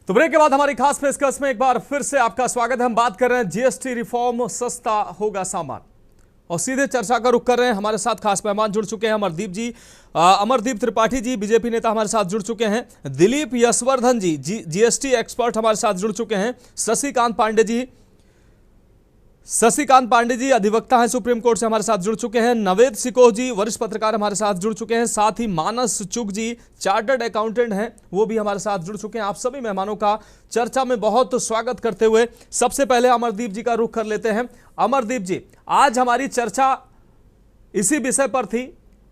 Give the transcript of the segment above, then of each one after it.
तो ब्रेक के बाद हमारी खास पेशकश में एक बार फिर से आपका स्वागत है। हम बात कर रहे हैं जीएसटी रिफॉर्म, सस्ता होगा सामान, और सीधे चर्चा का रुख कर रहे हैं। हमारे साथ खास मेहमान जुड़ चुके हैं, अमरदीप जी, अमरदीप त्रिपाठी जी, बीजेपी नेता हमारे साथ जुड़ चुके हैं। दिलीप यशवर्धन जी, जीएसटी एक्सपर्ट हमारे साथ जुड़ चुके हैं। शशिकांत पांडे जी अधिवक्ता हैं, सुप्रीम कोर्ट से हमारे साथ जुड़ चुके हैं। नवेद सिकोह जी वरिष्ठ पत्रकार हमारे साथ जुड़ चुके हैं। साथ ही मानस चुग जी चार्टर्ड अकाउंटेंट हैं, वो भी हमारे साथ जुड़ चुके हैं। आप सभी मेहमानों का चर्चा में बहुत स्वागत करते हुए सबसे पहले अमरदीप जी का रुख कर लेते हैं। अमरदीप जी, आज हमारी चर्चा इसी विषय पर थी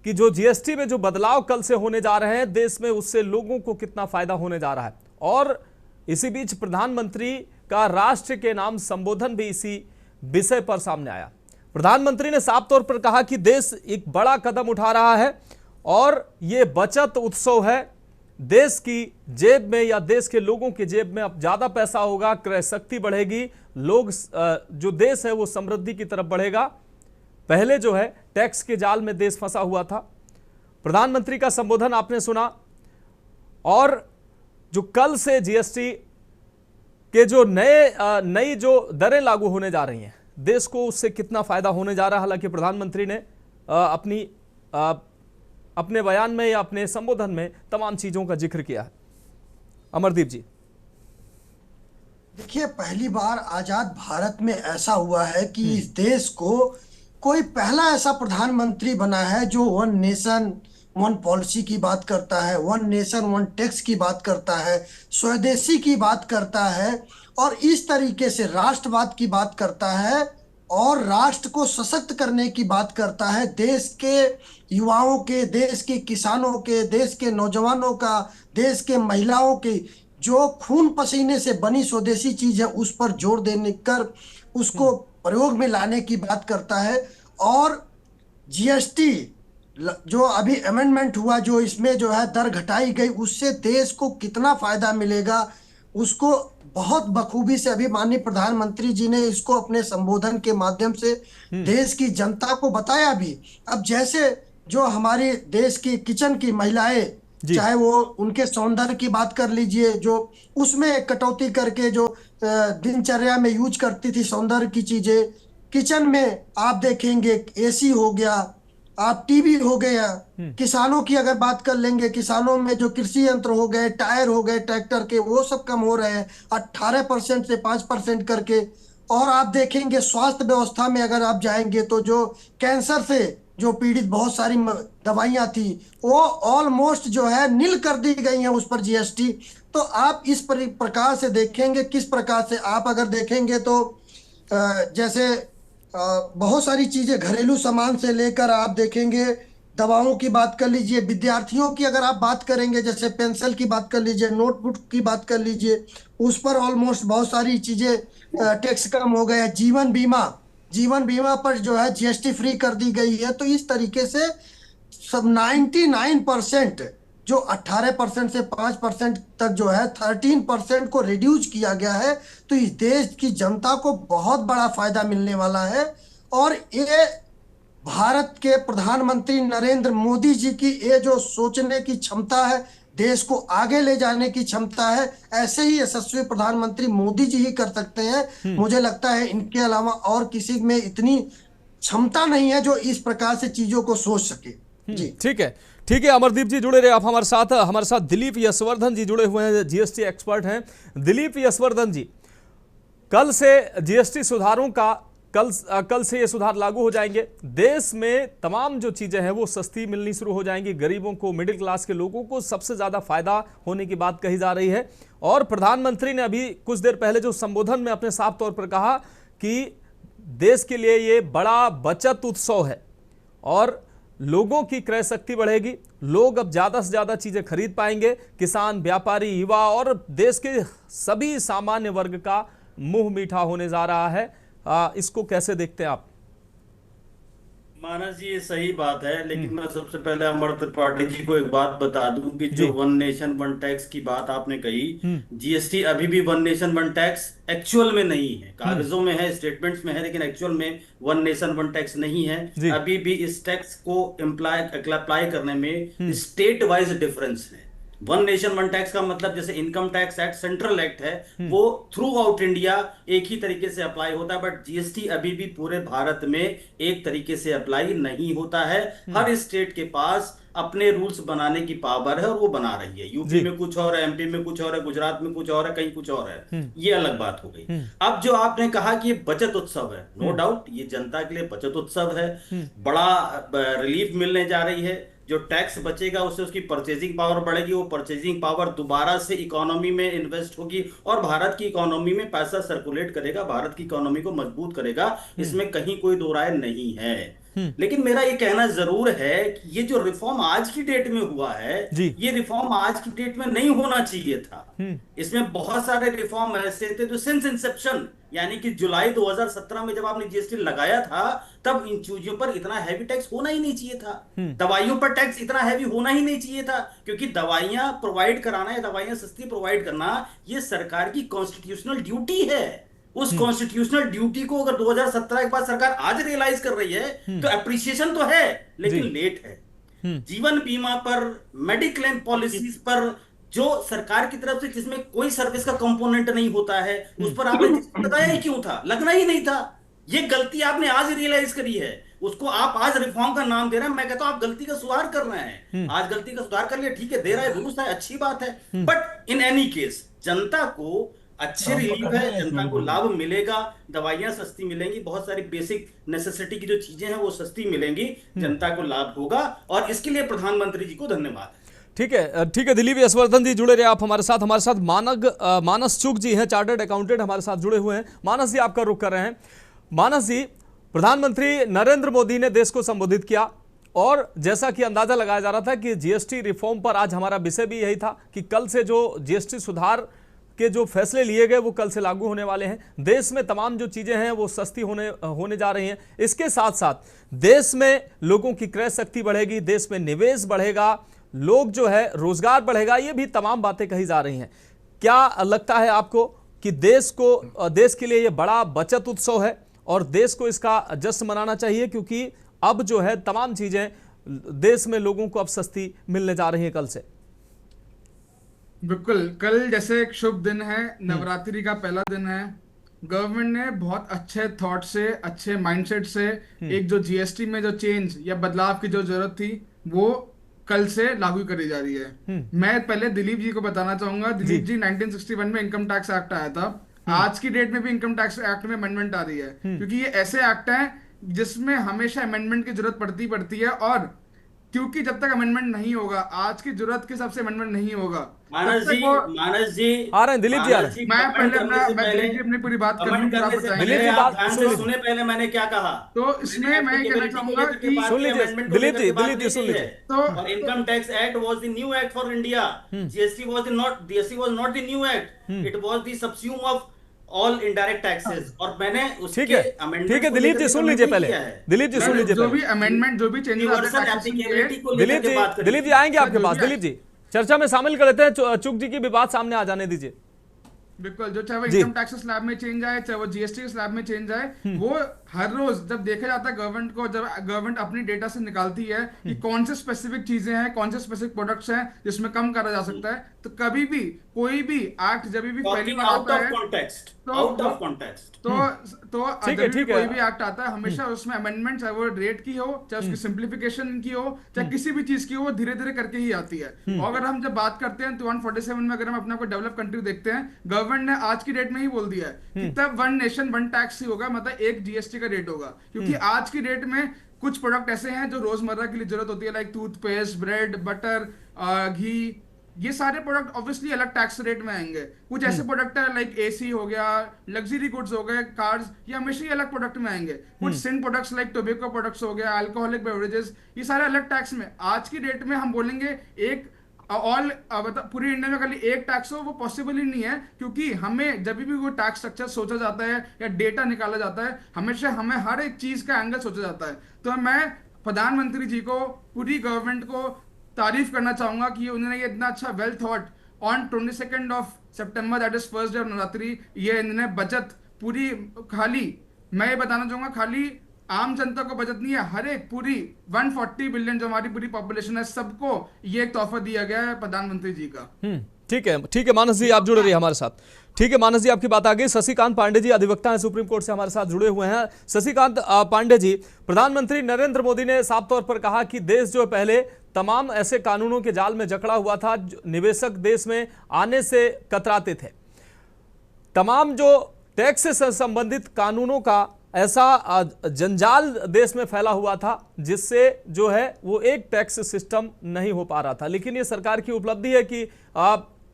कि जो जीएसटी में जो बदलाव कल से होने जा रहे हैं देश में, उससे लोगों को कितना फायदा होने जा रहा है। और इसी बीच प्रधानमंत्री का राष्ट्र के नाम संबोधन भी इसी विषय पर सामने आया। प्रधानमंत्री ने साफ तौर पर कहा कि देश एक बड़ा कदम उठा रहा है और ये बचत उत्सव है। देश की जेब में या देश के लोगों की जेब में अब ज्यादा पैसा होगा, क्रय शक्ति बढ़ेगी, लोग जो देश है वो समृद्धि की तरफ बढ़ेगा। पहले जो है टैक्स के जाल में देश फंसा हुआ था। प्रधानमंत्री का संबोधन आपने सुना, और जो कल से जीएसटी के जो नई जो दरें लागू होने जा रही हैं, देश को उससे कितना फायदा होने जा रहा है। हालांकि प्रधानमंत्री ने अपने बयान में या अपने संबोधन में तमाम चीजों का जिक्र किया है। अमरदीप जी, देखिए, पहली बार आजाद भारत में ऐसा हुआ है कि इस देश को कोई पहला ऐसा प्रधानमंत्री बना है जो वन नेशन वन पॉलिसी की बात करता है, वन नेशन वन टैक्स की बात करता है, स्वदेशी की बात करता है, और इस तरीके से राष्ट्रवाद की बात करता है और राष्ट्र को सशक्त करने की बात करता है। देश के युवाओं के, देश के किसानों के, देश के नौजवानों का, देश के महिलाओं की जो खून पसीने से बनी स्वदेशी चीज है उस पर जोर देने कर उसको प्रयोग में लाने की बात करता है। और जीएसटी जो अभी अमेंडमेंट हुआ, जो इसमें जो है दर घटाई गई, उससे देश को कितना फायदा मिलेगा उसको बहुत बखूबी से अभी माननीय प्रधानमंत्री जी ने इसको अपने संबोधन के माध्यम से देश की जनता को बताया भी। अब जैसे जो हमारी देश की किचन की महिलाएं, चाहे वो उनके सौंदर्य की बात कर लीजिए, जो उसमें कटौती करके जो दिनचर्या में यूज करती थी सौंदर्य की चीजें, किचन में आप देखेंगे एसी हो गया, आप टीवी हो गया। किसानों की अगर बात कर लेंगे, किसानों में जो कृषि यंत्र हो गए, टायर हो गए ट्रैक्टर के, वो सब कम हो रहे हैं 18% से 5% करके। और आप देखेंगे स्वास्थ्य व्यवस्था में अगर आप जाएंगे तो जो कैंसर से जो पीड़ित बहुत सारी दवाइयां थी वो ऑलमोस्ट जो है नील कर दी गई हैं उस पर जीएसटी। तो आप इस प्रकार से देखेंगे, किस प्रकार से आप अगर देखेंगे तो जैसे बहुत सारी चीजें, घरेलू सामान से लेकर आप देखेंगे दवाओं की बात कर लीजिए, विद्यार्थियों की अगर आप बात करेंगे जैसे पेंसिल की बात कर लीजिए, नोटबुक की बात कर लीजिए, उस पर ऑलमोस्ट बहुत सारी चीजें टैक्स कम हो गया। जीवन बीमा पर जो है जीएसटी फ्री कर दी गई है। तो इस तरीके से सब 99% जो 18% से 5% तक जो है 13% को रिड्यूस किया गया है। तो इस देश की जनता को बहुत बड़ा फायदा मिलने वाला है। और ये भारत के प्रधानमंत्री नरेंद्र मोदी जी की ये जो सोचने की क्षमता है, देश को आगे ले जाने की क्षमता है, ऐसे ही यशस्वी प्रधानमंत्री मोदी जी ही कर सकते हैं। मुझे लगता है इनके अलावा और किसी में इतनी क्षमता नहीं है जो इस प्रकार से चीजों को सोच सके। जी ठीक है अमरदीप जी, जुड़े रहे आप हमारे साथ दिलीप यशवर्धन जी जुड़े हुए हैं, जीएसटी एक्सपर्ट हैं। दिलीप यशवर्धन जी, कल से जीएसटी सुधारों का कल से ये सुधार लागू हो जाएंगे। देश में तमाम जो चीजें हैं वो सस्ती मिलनी शुरू हो जाएंगी। गरीबों को, मिडिल क्लास के लोगों को सबसे ज्यादा फायदा होने की बात कही जा रही है। और प्रधानमंत्री ने अभी कुछ देर पहले जो संबोधन में अपने साफ तौर पर कहा कि देश के लिए ये बड़ा बचत उत्सव है और लोगों की क्रय शक्ति बढ़ेगी, लोग अब ज्यादा से ज्यादा चीजें खरीद पाएंगे। किसान, व्यापारी, युवा और देश के सभी सामान्य वर्ग का मुंह मीठा होने जा रहा है। इसको कैसे देखते हैं आप? मानस जी, ये सही बात है, लेकिन मैं सबसे पहले अमर त्रिपाठी जी को एक बात बता दूं कि जो वन नेशन वन टैक्स की बात आपने कही, जीएसटी अभी भी one nation one tax actual में नहीं है। कागजों में है, स्टेटमेंट्स में है, लेकिन एक्चुअल में वन नेशन वन टैक्स नहीं है। अभी भी इस टैक्स को अप्लाई करने में स्टेट वाइज डिफरेंस है। वन नेशन वन टैक्स का मतलब जैसे income tax act central act है, वो थ्रू आउट इंडिया एक ही तरीके से अप्लाई होता है, बट जीएसटी अभी भी पूरे भारत में एक तरीके से अप्लाई नहीं होता है। हर स्टेट के पास अपने रूल्स बनाने की पावर है और वो बना रही है। यूपी जी। में कुछ और है, एमपी में कुछ और है, गुजरात में कुछ और है, कहीं कुछ और है, ये अलग बात हो गई। अब जो आपने कहा कि ये बचत उत्सव है, नो डाउट ये जनता के लिए बचत उत्सव है, बड़ा रिलीफ मिलने जा रही है। जो टैक्स बचेगा उससे उसकी परचेजिंग पावर बढ़ेगी, वो परचेजिंग पावर दोबारा से इकोनॉमी में इन्वेस्ट होगी और भारत की इकोनॉमी में पैसा सर्कुलेट करेगा, भारत की इकोनॉमी को मजबूत करेगा, इसमें कहीं कोई दो राय नहीं है। लेकिन मेरा ये कहना जरूर है कि ये जो रिफॉर्म आज की डेट में हुआ है, जी। ये रिफॉर्म आज की डेट में नहीं होना चाहिए था। इसमें बहुत सारे रिफॉर्म ऐसे थे जो सिंस इंसेप्शन, यानी कि जुलाई 2017 में जब आपने जीएसटी लगाया था, तब इन चीजों पर इतना हैवी टैक्स होना ही नहीं चाहिए था। दवाइयों पर टैक्स इतना हैवी होना ही नहीं चाहिए था, क्योंकि दवाइयां प्रोवाइड कराना या दवाइयां सस्ती प्रोवाइड करना ये सरकार की कॉन्स्टिट्यूशनल ड्यूटी है। उस कॉन्स्टिट्यूशनल ड्यूटी को अगर 2017 के बाद सरकार आज रियलाइज कर रही है तो एप्रिसिएशन तो है, लेकिन लेट है। जीवन बीमा पर, मेडिक्लेम पॉलिसीज पर जो सरकार की तरफ से जिसमें कोई सर्विस का कंपोनेंट नहीं होता है, उस पर आपने जीएसटी लगाया ही क्यों था? लगना ही नहीं था। ये गलती आपने आज रियलाइज करी है, उसको आप आज रिफॉर्म का नाम दे रहे हैं। मैं कहता हूं आप गलती का सुधार कर रहे हैं, आज गलती का सुधार कर लिया, ठीक है, दे रहा है, दुरुस्त है, अच्छी बात है। बट इन एनी केस जनता को अच्छे रिलीफ है, जनता को लाभ मिलेगा, दवाइयां सस्ती मिलेंगी, बहुत सारी बेसिक नेसेसिटी की जो चीजें हैं वो सस्ती मिलेंगी, जनता को लाभ होगा, और इसके लिए प्रधानमंत्री जी को धन्यवाद। ठीक है दिलीप यशवर्धन जी जुड़े रहे आप हमारे साथ मानस चुग जी हैं, चार्टर्ड अकाउंटेंट हमारे साथ जुड़े हुए हैं। मानस जी आपका रुख कर रहे हैं। मानस जी, प्रधानमंत्री नरेंद्र मोदी ने देश को संबोधित किया और जैसा कि अंदाजा लगाया जा रहा था कि जीएसटी रिफॉर्म पर आज हमारा विषय भी यही था कि कल से जो जीएसटी सुधार के जो फैसले लिए गए वो कल से लागू होने वाले हैं। देश में तमाम जो चीजें हैं वो सस्ती होने जा रही हैं। इसके साथ साथ देश में लोगों की क्रय शक्ति बढ़ेगी, देश में निवेश बढ़ेगा, लोग जो है रोजगार बढ़ेगा, ये भी तमाम बातें कही जा रही हैं। क्या लगता है आपको कि देश के लिए ये बड़ा बचत उत्सव है और देश को इसका जश्न मनाना चाहिए, क्योंकि अब जो है तमाम चीजें देश में लोगों को अब सस्ती मिलने जा रही हैं कल से? बिल्कुल, कल जैसे एक शुभ दिन है, नवरात्रि का पहला दिन है। गवर्नमेंट ने बहुत अच्छे थॉट से, अच्छे माइंडसेट से एक जो जीएसटी में जो चेंज या बदलाव की जो जरूरत थी वो कल से लागू करी जा रही है। मैं पहले दिलीप जी को बताना चाहूंगा, दिलीप जी 1961 में इनकम टैक्स एक्ट आया था। आज की डेट में भी इनकम टैक्स एक्ट में अमेंडमेंट आ रही है, क्योंकि ये ऐसे एक्ट हैं जिसमें हमेशा अमेंडमेंट की जरूरत पड़ती है, और क्योंकि जब तक अमेंडमेंट नहीं होगा, आज की जरूरत के हिसाब से अमेंडमेंट नहीं होगा, मानस जी आ रहे हैं, दिलीप जी आ रहे हैं। मैं दिलीप जी अपनी पूरी बात दिलीप जी बात ध्यान से सुने, पहले मैंने क्या कहा। तो इसमें मैं कहना चाहूंगा कि सुन लीजिए दिलीप जी सुन लीजिए। तो income tax act was the new act for India, GST was not the new act, it was the सबस्यूम of all indirect taxes. और मैंने उसके ठीक है दिलीप जी सुन लीजिए पहले, दिलीप जी सुन लीजिए, जो भी अमेंडमेंट, जो भी चेंजेस दिलीप जी आएंगे आपके पास। दिलीप जी चर्चा में शामिल कर लेते हैं, चुग जी की भी बात सामने आ जाने दीजिए। बिल्कुल, जो चाहे वो इनकम टैक्स स्लैब में चेंज आए, चाहे वो जीएसटी स्लैब में चेंज आए, वो हर रोज जब देखा जाता है गवर्नमेंट को, जब गवर्नमेंट अपनी डेटा से निकालती है कि कौन से स्पेसिफिक चीजें हैं, कौन से स्पेसिफिक प्रोडक्ट्स हैं जिसमें कम करा जा सकता है, तो कभी भी कोई भी एक्ट जब भी पहली बार आता है तो कोई भी एक्ट आता है, हमेशा उसमें अमेंडमेंट, चाहे वो रेट की हो, चाहे उसकी सिंप्लीफिकेशन की हो, चाहे किसी भी चीज की हो, वो धीरे धीरे करके ही आती है। और अगर हम जब बात करते हैं तो 147 में अगर हम अपना कोई डेवलप कंट्री देखते हैं, गवर्नमेंट ने आज की डेट में ही बोल दिया है कि तब वन नेशन वन टैक्स ही होगा, मतलब एक जीएसटी का रेट होगा। क्योंकि आज की डेट में कुछ प्रोडक्ट ऐसे हैं जो रोजमर्रा के लिए जरूरत होती है, लाइक टूथपेस्ट, ब्रेड, बटर, घी, ये सारे प्रोडक्ट ऑब्वियसली अलग टैक्स रेट में आएंगे। कुछ ऐसे प्रोडक्ट है लाइक एसी हो गया, लग्जरी गुड्स हो गए, कार्स, ये हमेशा ही अलग प्रोडक्ट में आएंगे। कुछ सिन प्रोडक्ट्स लाइक टोबैको प्रोडक्ट्स हो गया, अल्कोहलिक बेवरेजेस, ये सारे अलग टैक्स में। आज की डेट में हम बोलेंगे एक मतलब पूरी इंडिया में खाली एक टैक्स हो, वो पॉसिबल ही नहीं है। क्योंकि हमें जब भी कोई टैक्स स्ट्रक्चर सोचा जाता है या डेटा निकाला जाता है, हमेशा हमें हर एक चीज का एंगल सोचा जाता है। तो मैं प्रधानमंत्री जी को, पूरी गवर्नमेंट को तारीफ करना चाहूंगा कि उन्होंने ये इतना अच्छा well thought on 22 September, that is first day of Navratri, ये इन्होंने बचत पूरी, खाली मैं ये बताना चाहूंगा, खाली आम जनता को बचत नहीं है, हर एक पूरी 140 बिलियन जो हमारी पूरी पॉपुलेशन है, सबको ये एक तोहफा दिया गया है प्रधानमंत्री जी का। ठीक है मानस जी, आप जुड़े रहिए हमारे साथ। ठीक है मानस जी, आपकी बात आ गई। शशिकांत पांडे जी अधिवक्ता हैं, सुप्रीम कोर्ट से हमारे साथ जुड़े हुए हैं। शशिकांत पांडे जी, प्रधानमंत्री नरेंद्र मोदी ने साफ तौर पर कहा कि देश जो पहले तमाम ऐसे कानूनों के जाल में जकड़ा हुआ था, निवेशक देश में आने से कतराते थे। तमाम जो टैक्स से संबंधित कानूनों का ऐसा जंजाल देश में फैला हुआ था जिससे जो है वो एक टैक्स सिस्टम नहीं हो पा रहा था। लेकिन ये सरकार की उपलब्धि है कि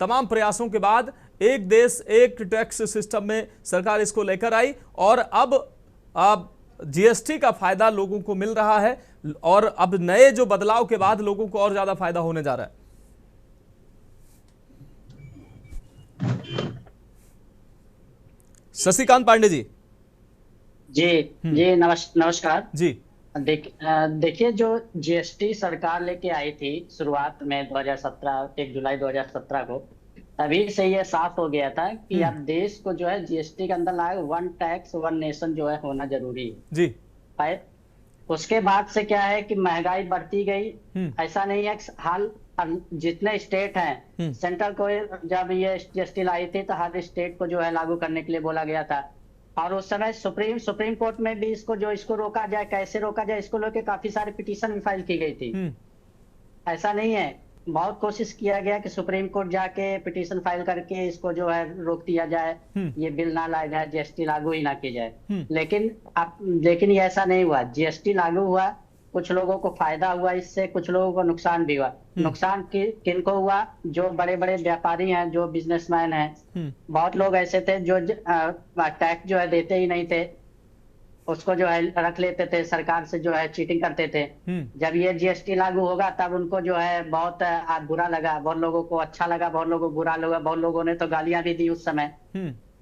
तमाम प्रयासों के बाद एक देश एक टैक्स सिस्टम में सरकार इसको लेकर आई और अब जीएसटी का फायदा लोगों को मिल रहा है और अब नए जो बदलाव के बाद लोगों को और ज्यादा फायदा होने जा रहा है। शशिकांत पांडे जी। जी नमस्कार जी। देखिए, जो जीएसटी सरकार लेके आई थी शुरुआत में 2017 1 जुलाई 2017 को, तभी से ये साफ हो गया था कि अब देश को जो है जीएसटी के अंदर लाए वन टैक्स वन नेशन जो है होना जरूरी है जी। उसके बाद से क्या है कि महंगाई बढ़ती गई। ऐसा नहीं है, हाल जितने स्टेट हैं, सेंट्रल को जब ये जीएसटी लाई थी तो हर स्टेट को जो है लागू करने के लिए बोला गया था और उस समय सुप्रीम कोर्ट में भी इसको रोका जाए, कैसे रोका जाए, इसको लेकर काफी सारी पिटीशन भी फाइल की गई थी। ऐसा नहीं है, बहुत कोशिश किया गया कि सुप्रीम कोर्ट जाके पिटीशन फाइल करके इसको जो है रोक दिया जाए, ये बिल ना लाया जाए, जीएसटी लागू ही ना की जाए। लेकिन ये ऐसा नहीं हुआ। जीएसटी लागू हुआ, कुछ लोगों को फायदा हुआ इससे, कुछ लोगों को नुकसान भी हुआ। नुकसान किनको हुआ? जो बड़े बड़े व्यापारी हैं, जो बिजनेसमैन हैं। बहुत लोग ऐसे थे जो टैक्स जो है देते ही नहीं थे, उसको जो है रख लेते थे, सरकार से जो है चीटिंग करते थे। जब ये जीएसटी लागू होगा तब उनको जो है बहुत बुरा लगा, बहुत लोगों को अच्छा लगा, बहुत लोगों को बुरा लगा। बहुत लोगों ने तो गालियां भी दी उस समय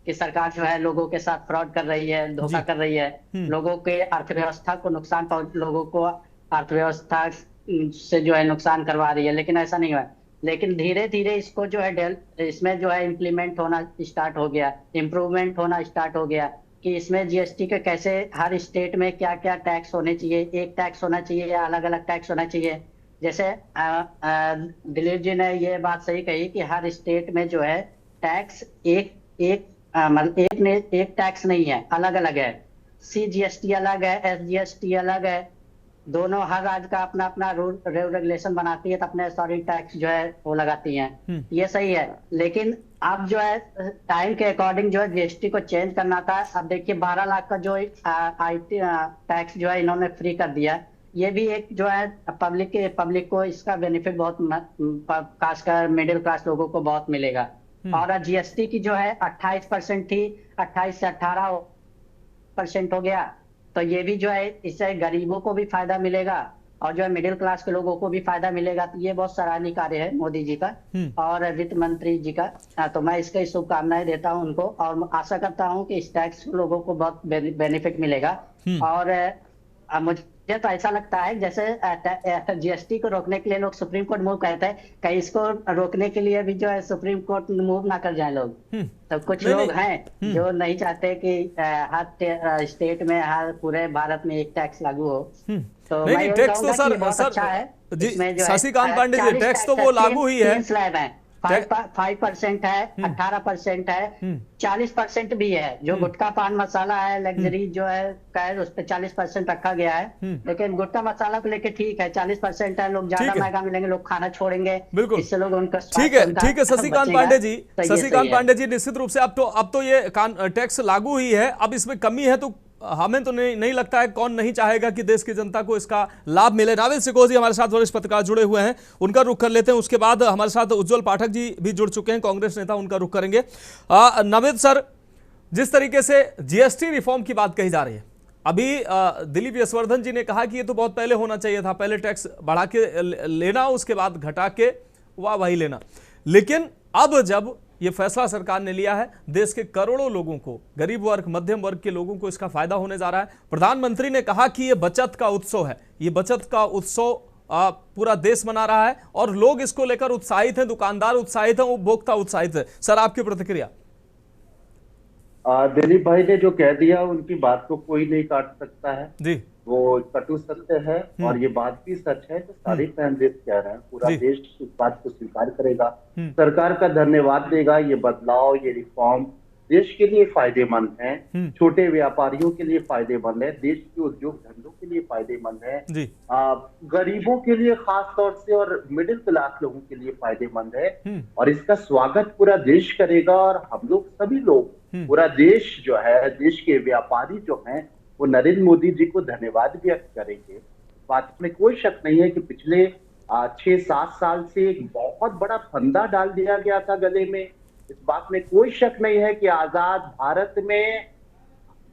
कि सरकार जो है लोगों के साथ फ्रॉड कर रही है, धोखा कर रही है, लोगों के अर्थव्यवस्था को नुकसान, लोगों को अर्थव्यवस्था से जो है नुकसान करवा रही है। लेकिन ऐसा नहीं हुआ। लेकिन धीरे धीरे इसको जो है इसमें जो है इम्प्लीमेंट होना स्टार्ट हो गया, इम्प्रूवमेंट होना स्टार्ट हो गया कि इसमें जीएसटी के कैसे हर स्टेट में क्या क्या टैक्स होने चाहिए, एक टैक्स होना चाहिए या अलग अलग टैक्स होना चाहिए। जैसे दिलीप जी ने ये बात सही कही कि हर स्टेट में जो है टैक्स एक टैक्स नहीं है, अलग अलग है। सीजीएसटी अलग है, एसजीएसटी अलग है, दोनों हर राज्य का अपना अपना रूल रेगुलेशन बनाती है, तो अपने सॉरी टैक्स जो है वो लगाती हैं। ये सही है। लेकिन अब जो है टाइम के अकॉर्डिंग जो है जीएसटी को चेंज करना था। अब देखिए 12 लाख का जो आईटी टैक्स जो है इन्होंने फ्री कर दिया। ये भी एक जो है पब्लिक को इसका बेनिफिट बहुत, खासकर मिडिल क्लास लोगों को बहुत मिलेगा। और जीएसटी की जो है 28% थी, 28 से 18% हो गया। तो ये भी जो है इससे गरीबों को भी फायदा मिलेगा और जो है मिडिल क्लास के लोगों को भी फायदा मिलेगा। तो ये बहुत सराहनीय कार्य है मोदी जी का और वित्त मंत्री जी का। तो मैं इसके शुभकामनाएं देता हूं उनको और आशा करता हूं कि इस टैक्स लोगों को बहुत बेनिफिट मिलेगा। और मुझे तो ऐसा लगता है जैसे जीएसटी को रोकने के लिए लोग सुप्रीम कोर्ट मूव कहते हैं, कहीं इसको रोकने के लिए भी जो है सुप्रीम कोर्ट मूव ना कर जाए लोग। तो कुछ लोग हैं जो नहीं चाहते कि हर स्टेट में, हर पूरे भारत में एक टैक्स लागू हो। तो नहीं, टैक्स तो सर अच्छा है जी। शशिकांत पांडे जी, टैक्स तो वो लागू ही है। 5% है, 18% है, 40% भी है। जो गुटखा पान मसाला है, लग्जरी जो है उस पर 40% रखा गया है। लेकिन गुटखा मसाला को लेके ठीक है, 40% है। लोग ज्यादा महंगा मिलेंगे, लोग खाना छोड़ेंगे, बिल्कुल इससे लोग उनका ठीक है शशिकांत पांडे जी। शशिकांत पांडे जी, निश्चित रूप से अब तो ये टैक्स लागू ही है। अब इसमें कमी है तो हमें तो नहीं लगता है, कौन नहीं चाहेगा कि देश की जनता को इसका लाभ मिले। नावेद सिकोह जी हमारे साथ वरिष्ठ पत्रकार जुड़े हुए हैं, उनका रुख कर लेते हैं। उसके बाद हमारे साथ उज्जवल पाठक जी भी जुड़ चुके हैं, कांग्रेस नेता, उनका रुख करेंगे। नावेद सर, जिस तरीके से जीएसटी रिफॉर्म की बात कही जा रही है, अभी दिलीप यशवर्धन जी ने कहा कि ये तो बहुत पहले होना चाहिए था, पहले टैक्स बढ़ा के लेना, उसके बाद घटा के वाह लेना। लेकिन अब जब ये फैसला सरकार ने लिया है, देश के करोड़ों लोगों को, गरीब वर्ग, मध्यम वर्ग के लोगों को इसका फायदा होने जा रहा है। प्रधानमंत्री ने कहा कि ये बचत का उत्सव है, ये बचत का उत्सव पूरा देश मना रहा है और लोग इसको लेकर उत्साहित हैं, दुकानदार उत्साहित हैं, उपभोक्ता उत्साहित है। सर, आपकी प्रतिक्रिया? दिलीप भाई ने जो कह दिया उनकी बात को कोई नहीं काट सकता है जी वो कटु सत्य है और ये बात भी सच है। तो सारे पैनलिस्ट कह रहे हैं, पूरा जी। देश इस बात को स्वीकार करेगा, हम्म। सरकार का धन्यवाद देगा। ये बदलाव, ये रिफॉर्म देश के लिए फायदेमंद है, छोटे व्यापारियों के लिए फायदेमंद है, देश के उद्योग धंधों के लिए फायदेमंद है, जी गरीबों के लिए खास तौर से और मिडिल क्लास लोगों के लिए फायदेमंद है। और इसका स्वागत पूरा देश करेगा और हम लोग सभी लोग, पूरा देश जो है, देश के व्यापारी जो हैं, वो नरेंद्र मोदी जी को धन्यवाद व्यक्त करेंगे। बात में कोई शक नहीं है कि पिछले 6-7 साल से एक बहुत बड़ा फंदा डाल दिया गया था गले में। इस बात में कोई शक नहीं है कि आजाद भारत में,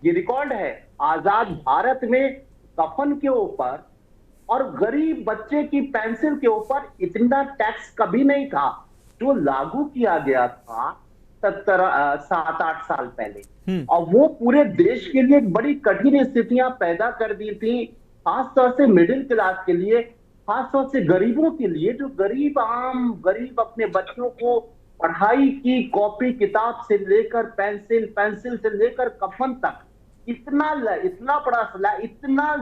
ये रिकॉर्ड है, आजाद भारत में कफन के ऊपर और गरीब बच्चे की पेंसिल के ऊपर इतना टैक्स कभी नहीं था जो लागू किया गया था 7-8 साल पहले। और वो पूरे देश के लिए एक बड़ी कठिन स्थितियां पैदा कर दी थी, खासतौर से मिडिल क्लास के लिए, खासतौर से गरीबों के लिए, जो गरीब अपने बच्चों को पढ़ाई की कॉपी किताब से लेकर पेंसिल से लेकर कफन तक इतना बड़ा, इतना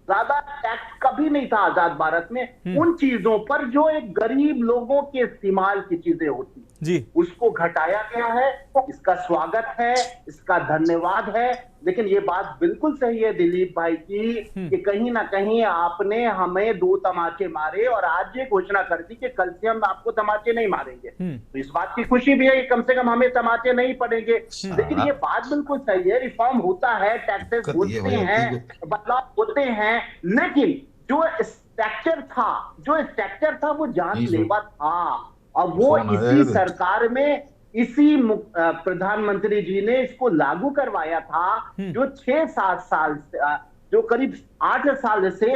ज्यादा टैक्स कभी नहीं था आजाद भारत में उन चीजों पर जो एक गरीब लोगों के इस्तेमाल की चीजें होती जी। उसको घटाया गया है। इसका स्वागत है, इसका धन्यवाद है। लेकिन ये बात बिल्कुल सही है दिलीप भाई की कि कहीं ना कहीं आपने हमें 2 तमाचे मारे और आज ये घोषणा कर दी कि कल से हम आपको तमाचे नहीं मारेंगे। तो इस बात की खुशी भी है कि कम से कम हमें तमाचे नहीं पड़ेंगे। लेकिन ये बात बिल्कुल सही है, रिफॉर्म होता है, टैक्सेस होते हैं, बदलाव होते हैं, लेकिन जो स्ट्रक्चर था वो जानलेवा था। और वो इसी सरकार में, इसी प्रधानमंत्री जी ने इसको लागू करवाया था, जो 6-7 साल से, जो करीब 8 साल से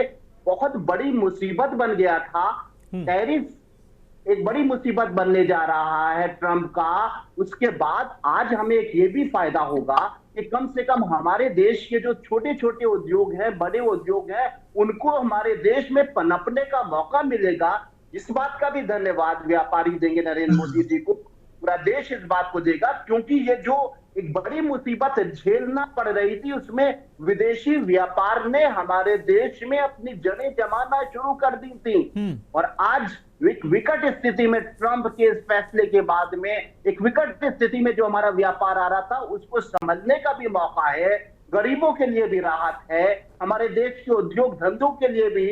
बहुत बड़ी मुसीबत बन गया था। टैरिफ एक बड़ी मुसीबत बनने जा रहा है ट्रंप का। उसके बाद आज हमें एक ये भी फायदा होगा कि कम से कम हमारे देश के जो छोटे छोटे उद्योग हैं, बड़े उद्योग हैं, उनको हमारे देश में पनपने का मौका मिलेगा। इस बात का भी धन्यवाद व्यापारी देंगे नरेंद्र मोदी जी को, पूरा देश इस बात को देगा, क्योंकि ये जो एक बड़ी मुसीबत झेलना पड़ रही थी उसमें विदेशी व्यापार ने हमारे देश में अपनी जड़ें जमाना शुरू कर दी थी। और आज एक विकट स्थिति में, ट्रंप के इस फैसले के बाद में एक विकट स्थिति में जो हमारा व्यापार आ रहा था उसको समझने का भी मौका है। गरीबों के लिए भी राहत है, हमारे देश के उद्योग धंधों के लिए भी,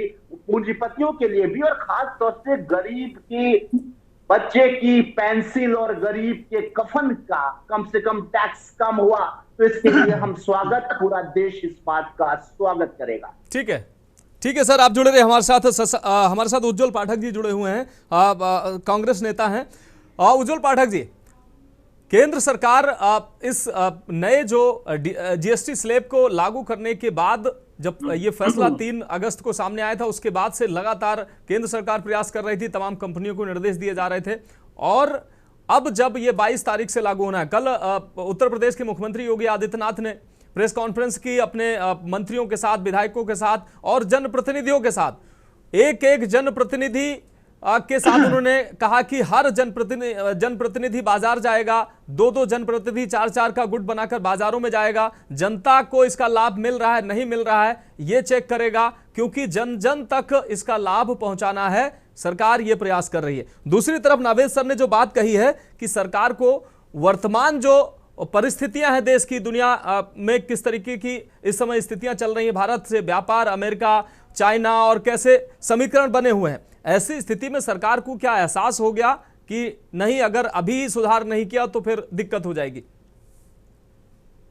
पूंजीपतियों के लिए भी, और खास तौर से गरीब की बच्चे की पेंसिल और गरीब के कफन का कम से कम टैक्स कम हुआ। तो इसके लिए हम स्वागत, पूरा देश इस बात का स्वागत करेगा। ठीक है सर, आप जुड़े रहे हमारे साथ उज्जवल पाठक जी जुड़े हुए हैं, कांग्रेस नेता हैं। उज्जवल पाठक जी, केंद्र सरकार इस नए जो जीएसटी स्लैब को लागू करने के बाद, जब ये फैसला 3 अगस्त को सामने आया था, उसके बाद से लगातार केंद्र सरकार प्रयास कर रही थी, तमाम कंपनियों को निर्देश दिए जा रहे थे। और अब जब ये 22 तारीख से लागू होना है, कल उत्तर प्रदेश के मुख्यमंत्री योगी आदित्यनाथ ने प्रेस कॉन्फ्रेंस की अपने मंत्रियों के साथ, विधायकों के साथ और जनप्रतिनिधियों के साथ। एक जनप्रतिनिधि के साथ उन्होंने कहा कि हर जनप्रतिनिधि बाजार जाएगा, 2 जनप्रतिनिधि 4 का गुट बनाकर बाजारों में जाएगा, जनता को इसका लाभ मिल रहा है नहीं मिल रहा है ये चेक करेगा, क्योंकि जन जन तक इसका लाभ पहुंचाना है, सरकार ये प्रयास कर रही है। दूसरी तरफ नावेद सर ने जो बात कही है कि सरकार को वर्तमान जो परिस्थितियां हैं देश की, दुनिया में किस तरीके की इस समय स्थितियां चल रही हैं, भारत से व्यापार, अमेरिका, चाइना और कैसे समीकरण बने हुए हैं, ऐसी स्थिति में सरकार को क्या एहसास हो गया कि नहीं, अगर अभी सुधार नहीं किया तो फिर दिक्कत हो जाएगी?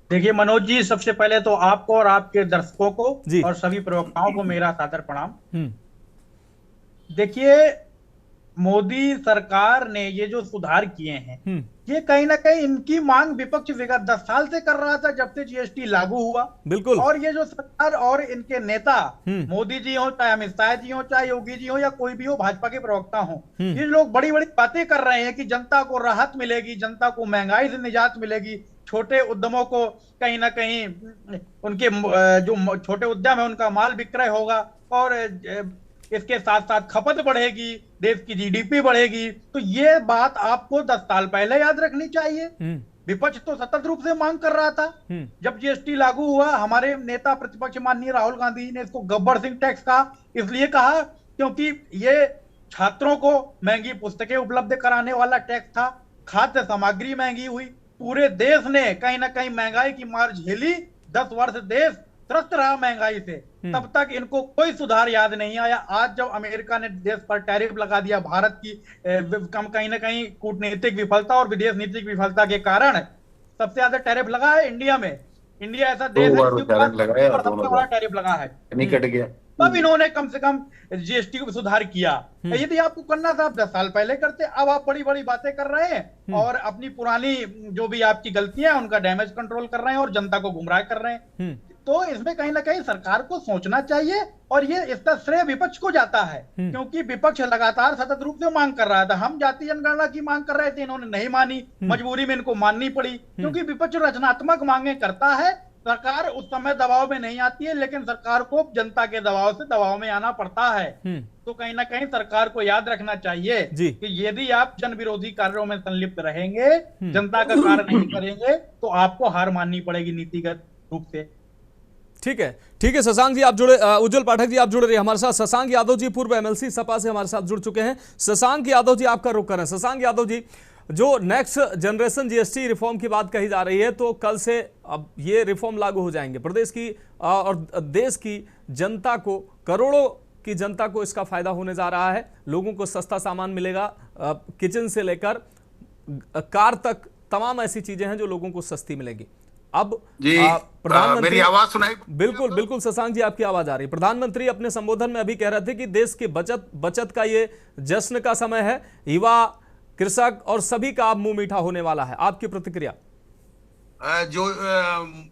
देखिए मनोज जी, सबसे पहले तो आपको और आपके दर्शकों को और सभी प्रवक्ताओं को मेरा सादर प्रणाम। देखिए, मोदी सरकार ने ये जो सुधार किए हैं, ये कहीं ना कहीं इनकी मांग विपक्ष विगत 10 साल से कर रहा था, जब से जीएसटी लागू हुआ। बिल्कुल। और ये जो सरकार और इनके नेता, मोदी जी हो, चाहे अमित शाह जी हो, चाहे योगी जी हो, या कोई भी हो, भाजपा के प्रवक्ता हो, ये लोग बड़ी बड़ी बातें कर रहे हैं कि जनता को राहत मिलेगी, जनता को महंगाई से निजात मिलेगी, छोटे उद्यमों को कहीं ना कहीं उनके जो छोटे उद्यम है उनका माल विक्रय होगा, और इसके साथ साथ खपत बढ़ेगी, देश की जीडीपी बढ़ेगी। तो ये बात आपको 10 साल पहले याद रखनी चाहिए। विपक्ष तो सतत रूप से मांग कर रहा था। जब जीएसटी लागू हुआ, हमारे नेता प्रतिपक्ष माननीय राहुल गांधी जी ने इसको गब्बर सिंह टैक्स कहा। इसलिए कहा क्योंकि ये छात्रों को महंगी पुस्तकें उपलब्ध कराने वाला टैक्स था, खाद्य सामग्री महंगी हुई, पूरे देश ने कहीं ना कहीं महंगाई की मार झेली। 10 वर्ष देश त्रस्त रहा महंगाई से, तब तक इनको कोई सुधार याद नहीं आया। आज जब अमेरिका ने देश पर टैरिफ लगा दिया, भारत की कहीं ना कहीं कूटनीतिक विफलता और विदेश नीतिक विफलता के कारण सबसे ज्यादा टैरिफ लगा है इंडिया में। इंडिया ऐसा देश है सबसे बड़ा टैरिफ लगा है, नहीं कट गया। तब इन्होंने कम से कम जीएसटी को सुधार किया। यदि आपको करना था 10 साल पहले करते। अब आप बड़ी बड़ी बातें कर रहे हैं और अपनी पुरानी जो भी आपकी गलतियां उनका डैमेज कंट्रोल कर रहे हैं और जनता को गुमराह कर रहे हैं। तो इसमें कहीं ना कहीं सरकार को सोचना चाहिए और ये इसका श्रेय विपक्ष को जाता है, क्योंकि विपक्ष लगातार सतत रूप से मांग कर रहा था। हम जातीय जनगणना की मांग कर रहे थे, इन्होंने नहीं मानी, मजबूरी में इनको माननी पड़ी, क्योंकि विपक्ष रचनात्मक मांगे करता है। सरकार उस समय दबाव में नहीं आती है, लेकिन सरकार को जनता के दबाव से दबाव में आना पड़ता है। तो कहीं ना कहीं सरकार को याद रखना चाहिए कि यदि आप जन विरोधी कार्यों में संलिप्त रहेंगे, जनता का कार्य नहीं करेंगे, तो आपको हार माननी पड़ेगी नीतिगत रूप से। ठीक है शशांक जी आप जुड़े, उज्जवल पाठक जी आप जुड़े रहे हमारे साथ। शशांक यादव जी पूर्व एमएलसी सपा से हमारे साथ जुड़ चुके हैं। शशांक यादव जी आपका रुख करें। शशांक यादव जी, जो नेक्स्ट जनरेशन जीएसटी रिफॉर्म की बात कही जा रही है, तो कल से अब ये रिफॉर्म लागू हो जाएंगे। प्रदेश की और देश की जनता को, करोड़ों की जनता को इसका फायदा होने जा रहा है। लोगों को सस्ता सामान मिलेगा, किचन से लेकर कार तक तमाम ऐसी चीजें हैं जो लोगों को सस्ती मिलेगी। अब प्रधानमंत्री, मेरी आवाज सुनाई? बिल्कुल शशांक जी आपकी आवाज आ रही है। प्रधानमंत्री अपने संबोधन में अभी कह रहे थे कि देश के बचत का ये जश्न का समय है, युवा, कृषक और सभी का अब मुंह मीठा होने वाला है। आपकी प्रतिक्रिया? जो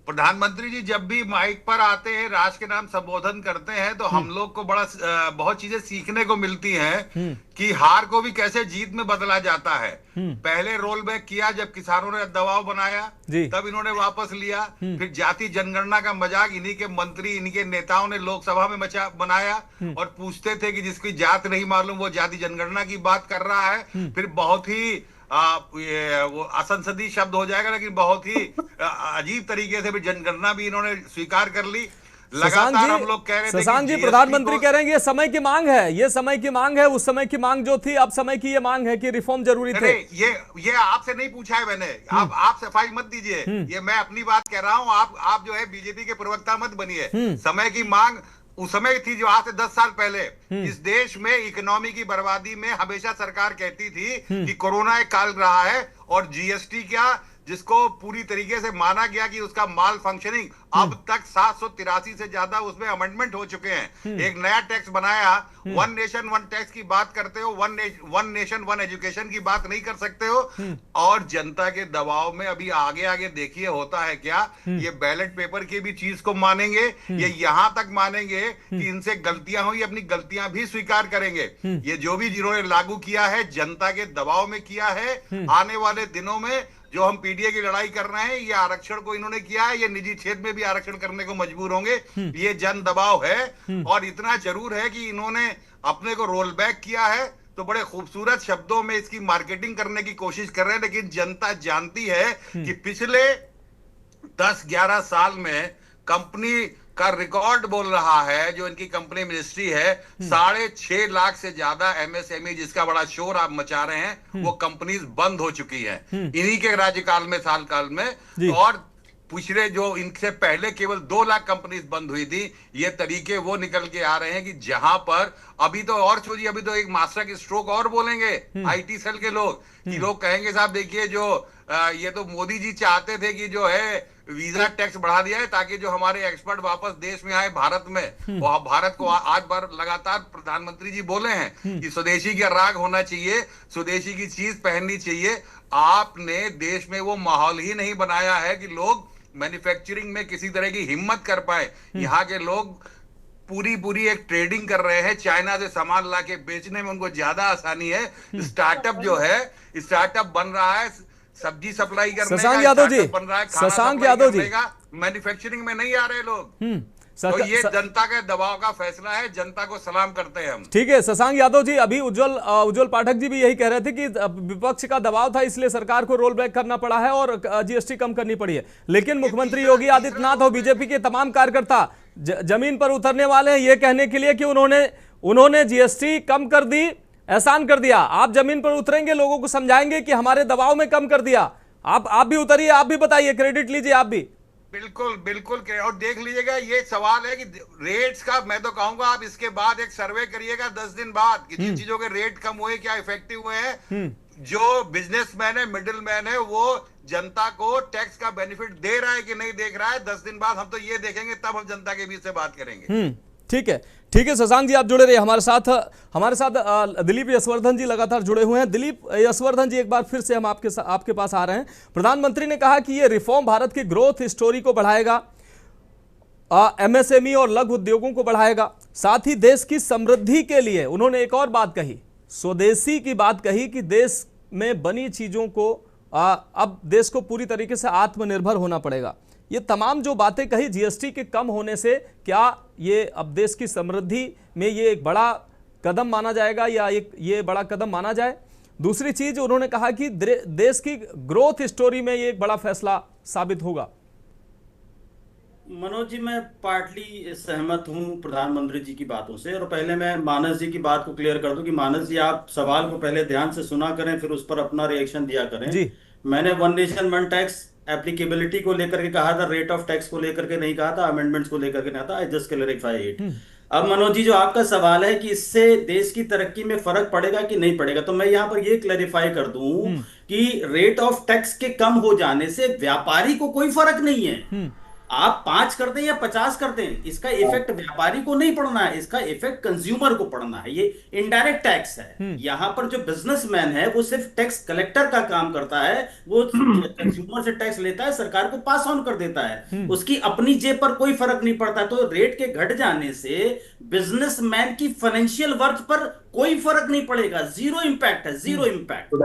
प्रधानमंत्री जी जब भी माइक पर आते हैं, राष्ट्र के नाम संबोधन करते हैं, तो हम लोग को बहुत चीजें सीखने को मिलती हैं कि हार को भी कैसे जीत में बदला जाता है। पहले रोल बैक किया जब किसानों ने दबाव बनाया, तब इन्होंने वापस लिया। फिर जाति जनगणना का मजाक इन्हीं के मंत्री, इन्हीं के नेताओं ने लोकसभा में बनाया और पूछते थे कि जिसकी जात नहीं मालूम वो जाति जनगणना की बात कर रहा है। फिर बहुत ही वो असंसदीय शब्द हो जाएगा, लेकिन बहुत ही अजीब तरीके से भी जनगणना भी इन्होंने स्वीकार कर ली। लगातार हम लोग कह रहे थे शशांक जी, प्रधानमंत्री कह रहे हैं ये समय की मांग है, ये समय की मांग है। उस समय की मांग जो थी, अब समय की ये मांग है कि रिफॉर्म जरूरी थे। ये आपसे नहीं पूछा है मैंने, आप सफाई मत दीजिए, ये मैं अपनी बात कह रहा हूँ। आप जो है बीजेपी के प्रवक्ता मत बनिए। समय की मांग उस समय थी जो आज से 10 साल पहले इस देश में इकोनॉमी की बर्बादी में हमेशा सरकार कहती थी कि कोरोना एक काल रहा है, और जीएसटी क्या, जिसको पूरी तरीके से माना गया कि उसका माल फंक्शनिंग, अब तक 783 से ज्यादा उसमें अमेंडमेंट हो चुके हैं। एक नया टैक्स बनाया, वन नेशन वन टैक्स की बात करते हो, वन नेशन वन एजुकेशन की बात नहीं कर सकते हो। और जनता के दबाव में अभी आगे आगे देखिए होता है क्या। ये बैलेट पेपर की भी चीज को मानेंगे, ये यहां तक मानेंगे कि इनसे गलतियां हुई, अपनी गलतियां भी स्वीकार करेंगे। ये जो भी जिन्होंने लागू किया है, जनता के दबाव में किया है। आने वाले दिनों में जो हम पीडीए की लड़ाई कर रहे हैं, ये आरक्षण को इन्होंने किया है, ये निजी क्षेत्र में भी आरक्षण करने को मजबूर होंगे। ये जन दबाव है। और इतना जरूर है कि इन्होंने अपने को रोल बैक किया है, तो बड़े खूबसूरत शब्दों में इसकी मार्केटिंग करने की कोशिश कर रहे हैं। लेकिन जनता जानती है कि पिछले 10-11 साल में कंपनी का रिकॉर्ड बोल रहा है, जो इनकी कंपनी मिनिस्ट्री है, 6.5 लाख से ज्यादा एमएसएमई, जिसका बड़ा शोर आप मचा रहे हैं, वो कंपनीज बंद हो चुकी हैं इन्हीं के राज्यकाल में, साल काल में। और पिछले जो इनसे पहले केवल 2 लाख कंपनीज बंद हुई थी। ये तरीके वो निकल के आ रहे हैं कि जहां पर अभी तो और छोड़िए, अभी तो एक मास्टर की स्ट्रोक और बोलेंगे आईटी सेल के लोग, कि लोग कहेंगे साहब देखिए, जो ये तो मोदी जी चाहते थे कि जो है वीजा टैक्स बढ़ा दिया है ताकि जो हमारे एक्सपर्ट वापस देश में आए भारत में। और भारत को आज बार लगातार प्रधानमंत्री जी बोले हैं कि स्वदेशी का राग होना चाहिए, स्वदेशी की चीज पहननी चाहिए। आपने देश में वो माहौल ही नहीं बनाया है कि लोग मैन्युफैक्चरिंग में किसी तरह की हिम्मत कर पाए। यहाँ के लोग पूरी एक ट्रेडिंग कर रहे हैं, चाइना से सामान लाके बेचने में उनको ज्यादा आसानी है। स्टार्टअप जो है, स्टार्टअप बन रहा है सब्जी सप्लाई करने का, शशांक यादव जी, बन रहा है शशांक यादव जी, मैन्युफैक्चरिंग में नहीं आ रहे लोग। तो ये जनता के दबाव का फैसला है, जनता को सलाम करते हैं हम। ठीक है शशांक यादव जी, अभी उज्जवल पाठक जी भी यही कह रहे थे कि विपक्ष का दबाव था इसलिए सरकार को रोल बैक करना पड़ा है और जीएसटी कम करनी पड़ी है, लेकिन मुख्यमंत्री योगी आदित्यनाथ और बीजेपी के तमाम कार्यकर्ता जमीन पर उतरने वाले हैं ये कहने के लिए कि उन्होंने जीएसटी कम कर दी, एहसान कर दिया। आप जमीन पर उतरेंगे, लोगों को समझाएंगे कि हमारे दबाव में कम कर दिया। आप भी उतरिए, आप भी बताइए, क्रेडिट लीजिए आप भी। बिल्कुल बिल्कुल। और देख लीजिएगा, ये सवाल है कि रेट्स का, मैं तो कहूंगा आप इसके बाद एक सर्वे करिएगा 10 दिन बाद कि जिन चीजों के रेट कम हुए, क्या इफेक्टिव हुए हैं। जो बिजनेसमैन है, मिडिल मैन है, वो जनता को टैक्स का बेनिफिट दे रहा है कि नहीं देख रहा है। 10 दिन बाद हम तो ये देखेंगे, तब हम जनता के बीच से बात करेंगे। ठीक है शशांक जी, आप जुड़े रहिए हमारे साथ दिलीप यशवर्धन जी लगातार जुड़े हुए हैं। दिलीप यशवर्धन जी, एक बार फिर से हम आपके पास आ रहे हैं। प्रधानमंत्री ने कहा कि ये रिफॉर्म भारत की ग्रोथ स्टोरी को बढ़ाएगा, एमएसएमई और लघु उद्योगों को बढ़ाएगा, साथ ही देश की समृद्धि के लिए उन्होंने एक और बात कही, स्वदेशी की बात कही कि देश में बनी चीजों को अब देश को पूरी तरीके से आत्मनिर्भर होना पड़ेगा। ये तमाम जो बातें कही जीएसटी के कम होने से, क्या ये अब देश की समृद्धि में ये एक बड़ा कदम माना जाएगा या ये बड़ा कदम माना जाए? दूसरी चीज उन्होंने कहा कि देश की ग्रोथ स्टोरी में ये एक बड़ा फैसला साबित होगा। मनोज जी, मैं पार्टली सहमत हूं प्रधानमंत्री जी की बातों से, और पहले मैं मानस जी की बात को क्लियर कर दूं कि मानस जी, आप सवाल को पहले ध्यान से सुना करें, फिर उस पर अपना रिएक्शन दिया करें जी। मैंने one nation one tax applicability को लेकर के कहा था, रेट ऑफ टैक्स को लेकर के नहीं कहा था, अमेंडमेंट्स को लेकर के नहीं था। I just clarify it. अब मनोज जी, जो आपका सवाल है कि इससे देश की तरक्की में फर्क पड़ेगा कि नहीं पड़ेगा, तो मैं यहां पर ये क्लैरिफाई कर दूं कि रेट ऑफ टैक्स के कम हो जाने से व्यापारी को कोई फर्क नहीं है। आप 5 कर दें या 50 कर दें, इसका इफेक्ट व्यापारी को नहीं पड़ना है, इसका इफेक्ट कंज्यूमर को पड़ना है। ये इनडायरेक्ट टैक्स है। यहां पर जो बिजनेसमैन है वो सिर्फ टैक्स कलेक्टर का काम करता है, वो कंज्यूमर से टैक्स लेता है, सरकार को पास ऑन कर देता है, उसकी अपनी जेब पर कोई फर्क नहीं पड़ता। तो रेट के घट जाने से बिजनेसमैन की फाइनेंशियल वर्थ पर कोई फर्क नहीं पड़ेगा, जीरो इंपैक्ट है, जीरो इंपैक्ट।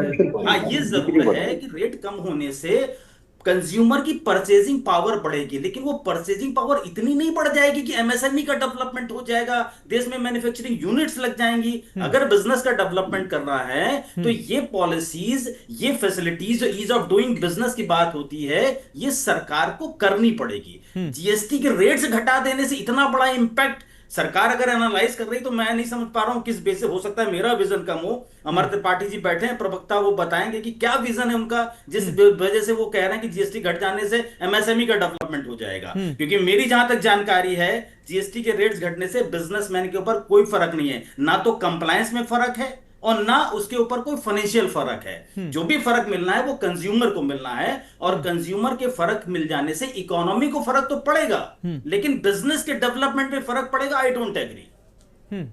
हाँ, ये जरूर है कि रेट कम होने से कंज्यूमर की परचेजिंग पावर बढ़ेगी, लेकिन वो परचेजिंग पावर इतनी नहीं बढ़ जाएगी कि एमएसएमई का डेवलपमेंट हो जाएगा, देश में मैन्युफैक्चरिंग यूनिट्स लग जाएंगी। अगर बिजनेस का डेवलपमेंट करना है तो ये पॉलिसीज, ये फैसिलिटीज, जो ईज ऑफ डूइंग बिजनेस की बात होती है, ये सरकार को करनी पड़ेगी। जीएसटी के रेट्स घटा देने से इतना बड़ा इंपैक्ट सरकार अगर एनालाइज कर रही, तो मैं नहीं समझ पा रहा हूं किस बेस से। हो सकता है मेरा विजन कम हो, अमर त्रिपाठी जी बैठे हैं प्रवक्ता, वो बताएंगे कि क्या विजन है उनका, जिस वजह से वो कह रहे हैं कि जीएसटी घट जाने से एमएसएमई का डेवलपमेंट हो जाएगा। क्योंकि मेरी जहां तक जानकारी है, जीएसटी के रेट्स घटने से बिजनेसमैन के ऊपर कोई फर्क नहीं है, ना तो कंप्लायंस में फर्क है और ना उसके ऊपर कोई फाइनेंशियल फर्क है। जो भी फर्क मिलना है वो कंज्यूमर को मिलना है, और कंज्यूमर के फर्क मिल जाने से इकोनॉमी को फर्क तो पड़ेगा, लेकिन बिजनेस के डेवलपमेंट में फर्क पड़ेगा। I don't agree.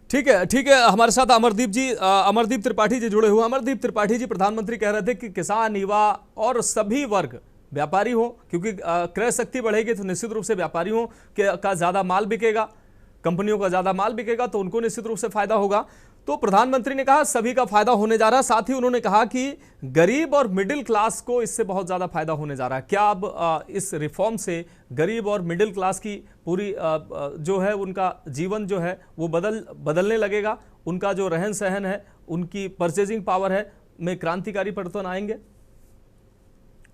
ठीक है। हमारे साथ अमरदीप त्रिपाठी जी जुड़े हुए। अमरदीप त्रिपाठी जी, प्रधानमंत्री कह रहे थे कि किसान, युवा और सभी वर्ग, व्यापारी हो, क्योंकि क्रय शक्ति बढ़ेगी तो निश्चित रूप से व्यापारियों का ज्यादा माल बिकेगा, कंपनियों का ज्यादा माल बिकेगा, तो उनको निश्चित रूप से फायदा होगा। तो प्रधानमंत्री ने कहा सभी का फायदा होने जा रहा है। साथ ही उन्होंने कहा कि गरीब और मिडिल क्लास को इससे बहुत ज्यादा फायदा होने जा रहा है। क्या अब इस रिफॉर्म से गरीब और मिडिल क्लास की पूरी जो है उनका जीवन जो है वो बदलने लगेगा, उनका जो रहन सहन है, उनकी परचेजिंग पावर है में क्रांतिकारी परिवर्तन आएंगे?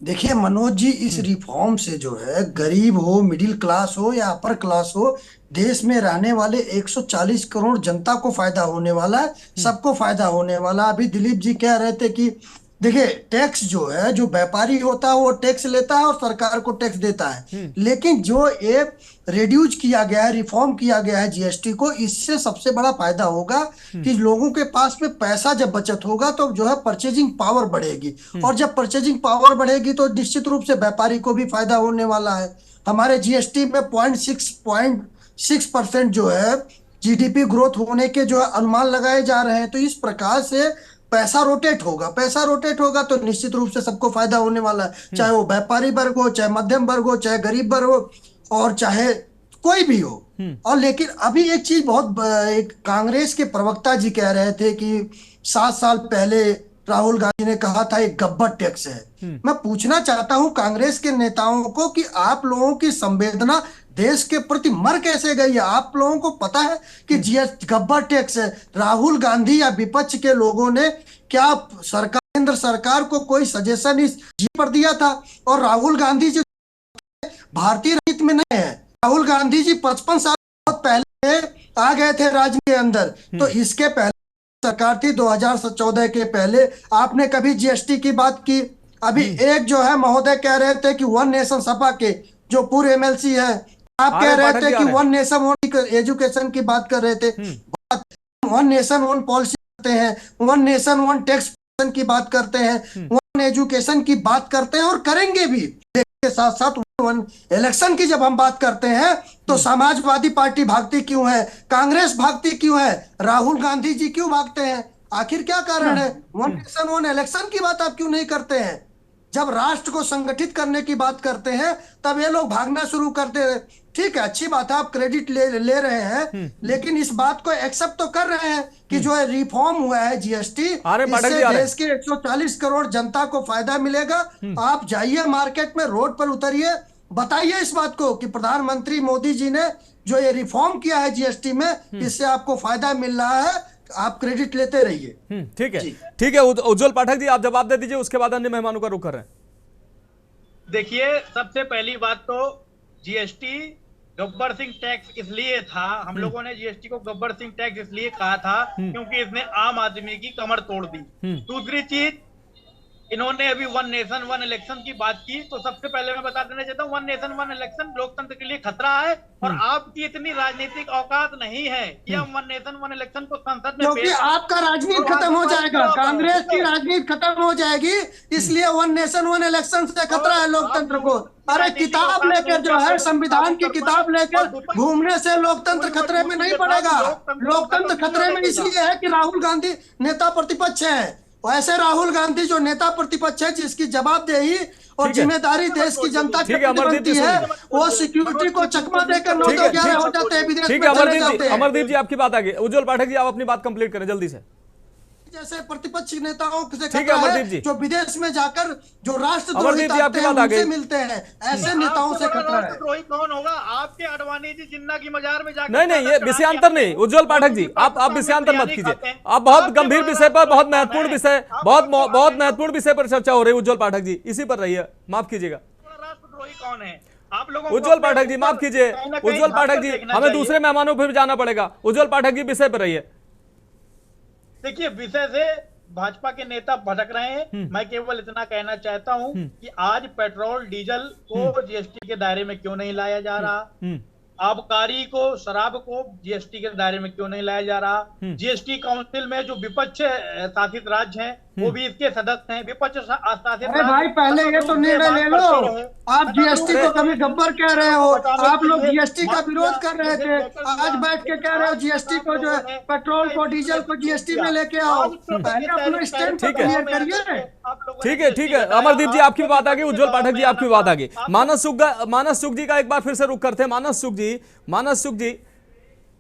देखिए मनोज जी, इस रिफॉर्म से जो है गरीब हो, मिडिल क्लास हो या अपर क्लास हो, देश में रहने वाले 140 करोड़ जनता को फायदा होने वाला है, सबको फायदा होने वाला। अभी दिलीप जी कह रहे थे कि देखिए टैक्स जो है, जो व्यापारी होता है वो टैक्स लेता है और सरकार को टैक्स देता है, लेकिन जो एक रिड्यूस किया गया है, रिफॉर्म किया गया है जीएसटी को, इससे सबसे बड़ा फायदा होगा कि लोगों के पास में पैसा जब बचत होगा तो जो है परचेजिंग पावर बढ़ेगी, और जब परचेजिंग पावर बढ़ेगी तो निश्चित रूप से व्यापारी को भी फायदा होने वाला है। हमारे जीएसटी में 0.6% जो है जीडीपी ग्रोथ होने के जो है अनुमान लगाए जा रहे हैं। तो इस प्रकार से पैसा रोटेट होगा तो निश्चित रूप से सबको फायदा होने वाला है, चाहे वो व्यापारी वर्ग हो, चाहे मध्यम वर्ग हो, चाहे गरीब वर्ग हो, और चाहे कोई भी हो। और लेकिन अभी एक चीज एक कांग्रेस के प्रवक्ता जी कह रहे थे कि 7 साल पहले राहुल गांधी ने कहा था एक गब्बर टैक्स है। मैं पूछना चाहता हूं कांग्रेस के नेताओं को कि आप लोगों की संवेदना देश के प्रति मर कैसे गई है। आप लोगों को पता है कि जीएसटी गब्बर टैक्स है। राहुल गांधी या विपक्ष के लोगों ने क्या सरकार, केंद्र सरकार को कोई सजेशन इस जी पर दिया था? और राहुल गांधी जी भारतीय राजनीति में नहीं है। राहुल गांधी जी 55 साल बहुत पहले आ गए थे राजनीति के अंदर। तो इसके पहले सरकार थी 2014 के पहले, आपने कभी जीएसटी की बात की? अभी एक जो है महोदय कह रहे थे कि वन नेशन सपा के जो पूर्व एमएलसी है, आप कह रहे थे कि वन नेशन वन एजुकेशन की बात कर रहे थे। वन नेशन वन पॉलिसी करते हैं, वन नेशन वन टैक्स की बात करते हैं, वन एजुकेशन की बात करते हैं और करेंगे भी। के साथ साथ वन इलेक्शन की जब हम बात करते हैं तो समाजवादी पार्टी भागती क्यों है, कांग्रेस भागती क्यों है, राहुल गांधी जी क्यों भागते हैं? आखिर क्या कारण है? वन नेशन वन इलेक्शन की बात आप क्यों नहीं करते हैं? जब राष्ट्र को संगठित करने की बात करते हैं तब ये लोग भागना शुरू करते हैं। ठीक है, अच्छी बात है, आप क्रेडिट ले रहे हैं, लेकिन इस बात को एक्सेप्ट तो कर रहे हैं कि जो है रिफॉर्म हुआ है जीएसटी, इससे देश के 140 करोड़ जनता को फायदा मिलेगा। आप जाइए मार्केट में, रोड पर उतरिए, बताइए इस बात को कि प्रधानमंत्री मोदी जी ने जो ये रिफॉर्म किया है जीएसटी में, इससे आपको फायदा मिल रहा है। आप क्रेडिट लेते रहिए। ठीक है, ठीक है। उज्जवल पाठक जी आप जवाब दे दीजिए, उसके बाद अन्य मेहमानों का रुख कर रहे हैं। देखिए, सबसे पहली बात तो जीएसटी गब्बर सिंह टैक्स इसलिए था, हम लोगों ने जीएसटी को गब्बर सिंह टैक्स इसलिए कहा था क्योंकि इसने आम आदमी की कमर तोड़ दी। दूसरी चीज, इन्होंने अभी वन नेशन वन इलेक्शन की बात की, तो सबसे पहले मैं बता देना चाहता हूँ, वन नेशन वन इलेक्शन लोकतंत्र के लिए खतरा है और आपकी इतनी राजनीतिक औकात नहीं है कि हम वन नेशन वन इलेक्शन को संसद में, क्योंकि आपका राजनीति खत्म हो जाएगा, कांग्रेस की राजनीति खत्म हो जाएगी, इसलिए वन नेशन वन इलेक्शन से खतरा है लोकतंत्र को। अरे किताब लेकर जो है, संविधान की किताब लेकर घूमने से लोकतंत्र खतरे में नहीं पड़ेगा। लोकतंत्र खतरे में इसलिए है कि राहुल गांधी नेता प्रतिपक्ष है। वैसे राहुल गांधी जो नेता प्रतिपक्ष है, जिसकी जवाबदेही और जिम्मेदारी देश की जनता की बनती है, वो सिक्योरिटी को चकमा देकर 9-11 हो जाते हैं, विदेश में चले जाते हैं। अमरदीप जी आपकी बात आगे। उज्जवल पाठक जी आप अपनी बात कंप्लीट करें जल्दी से। जैसे प्रतिपक्ष नेताओं से खतरा है जो विदेश में जाकर जो राष्ट्रद्रोही उनसे मिलते हैं, ऐसे नेताओं से खतरा है। राष्ट्रद्रोही कौन होगा? आपके अडवाणी जी जिन्ना की मजार में जाकर, नहीं, ये विषयांतर नहीं। उज्जवल पाठक जी आप विषयांतर मत कीजिए। आप बहुत गंभीर विषय पर, बहुत महत्वपूर्ण विषय, बहुत महत्वपूर्ण विषय पर चर्चा हो रही है। उज्जवल पाठक जी इसी पर रहिए, माफ कीजिएगा। राष्ट्रद्रोही कौन है आप लोगों? उज्जवल पाठक जी माफ कीजिए। उज्जवल पाठक जी हमें दूसरे मेहमानों पर जाना पड़ेगा। उज्जवल पाठक जी विषय पर रहिए। देखिए, विषय से भाजपा के नेता भटक रहे हैं। मैं केवल इतना कहना चाहता हूं कि आज पेट्रोल डीजल को जीएसटी के दायरे में क्यों नहीं लाया जा रहा, आबकारी को, शराब को जीएसटी के दायरे में क्यों नहीं लाया जा रहा। जीएसटी काउंसिल में जो विपक्ष शासित राज्य हैं वो भी इसके सदस्य हैं। विपक्ष शासित, अरे भाई पहले ये तो निर्णय ले लो। आप जीएसटी को कभी गब्बर कह रहे हो, आप लोग जीएसटी का विरोध कर रहे थे, आज बैठ के कह रहे हो जीएसटी को जो है पेट्रोल को डीजल को जीएसटी में लेके आओ। पहले अपना स्टैंड क्लियर करिए। ठीक है। अमरदीप जी आपकी बात आ गई, उज्जवल पाठक जी आपकी बात आ गई। मानस सुख जी का एक बार फिर से रुख करते हैं। मानस सुख जी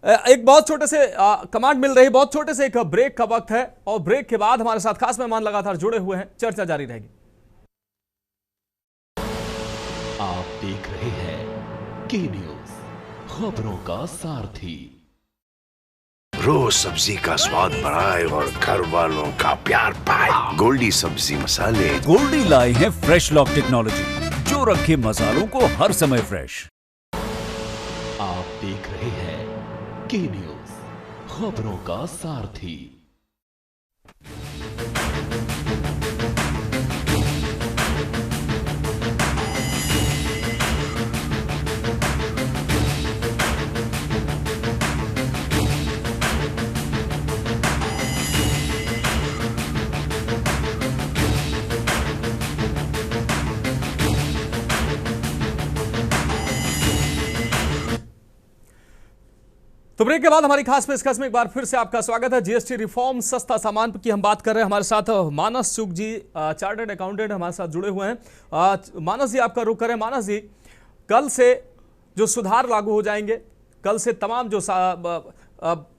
एक बहुत छोटे से कमांड मिल रही, बहुत छोटे से एक ब्रेक का वक्त है और ब्रेक के बाद हमारे साथ खास मेहमान लगातार जुड़े हुए हैं, चर्चा जारी रहेगी। आप देख रहे हैं के न्यूज, खबरों का सारथी। रोज सब्जी का स्वाद बढ़ाए और घर वालों का प्यार पाए, गोल्डी सब्जी मसाले। गोल्डी लाए हैं फ्रेश लॉक टेक्नोलॉजी जो रखे मसालों को हर समय फ्रेश। आप देख रहे हैं के न्यूज, खबरों का सारथी। तो ब्रेक के बाद हमारी खास पेशकश में एक बार फिर से आपका स्वागत है। जीएसटी रिफॉर्म, सस्ता सामान की हम बात कर रहे हैं। हमारे साथ मानस सुख जी चार्टर्ड अकाउंटेंट हमारे साथ जुड़े हुए हैं। मानस जी आपका रुख करें। मानस जी, कल से जो सुधार लागू हो जाएंगे, कल से तमाम जो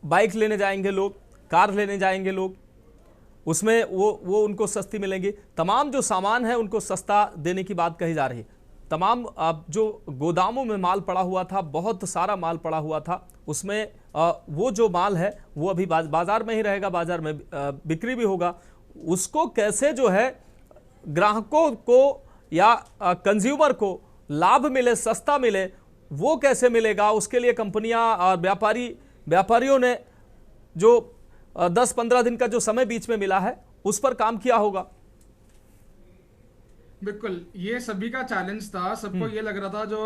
बाइक लेने जाएंगे लोग, कार लेने जाएंगे लोग, उसमें वो उनको सस्ती मिलेंगी। तमाम जो सामान है उनको सस्ता देने की बात कही जा रही है। तमाम जो गोदामों में माल पड़ा हुआ था, बहुत सारा माल पड़ा हुआ था, उसमें वो जो माल है वो अभी बाजार में ही रहेगा, बाजार में बिक्री भी होगा। उसको कैसे जो है ग्राहकों को या कंज्यूमर को लाभ मिले, सस्ता मिले, वो कैसे मिलेगा, उसके लिए कंपनियां और व्यापारियों ने जो 10-15 दिन का जो समय बीच में मिला है उस पर काम किया होगा। बिल्कुल, ये सभी का चैलेंज था। सबको ये लग रहा था जो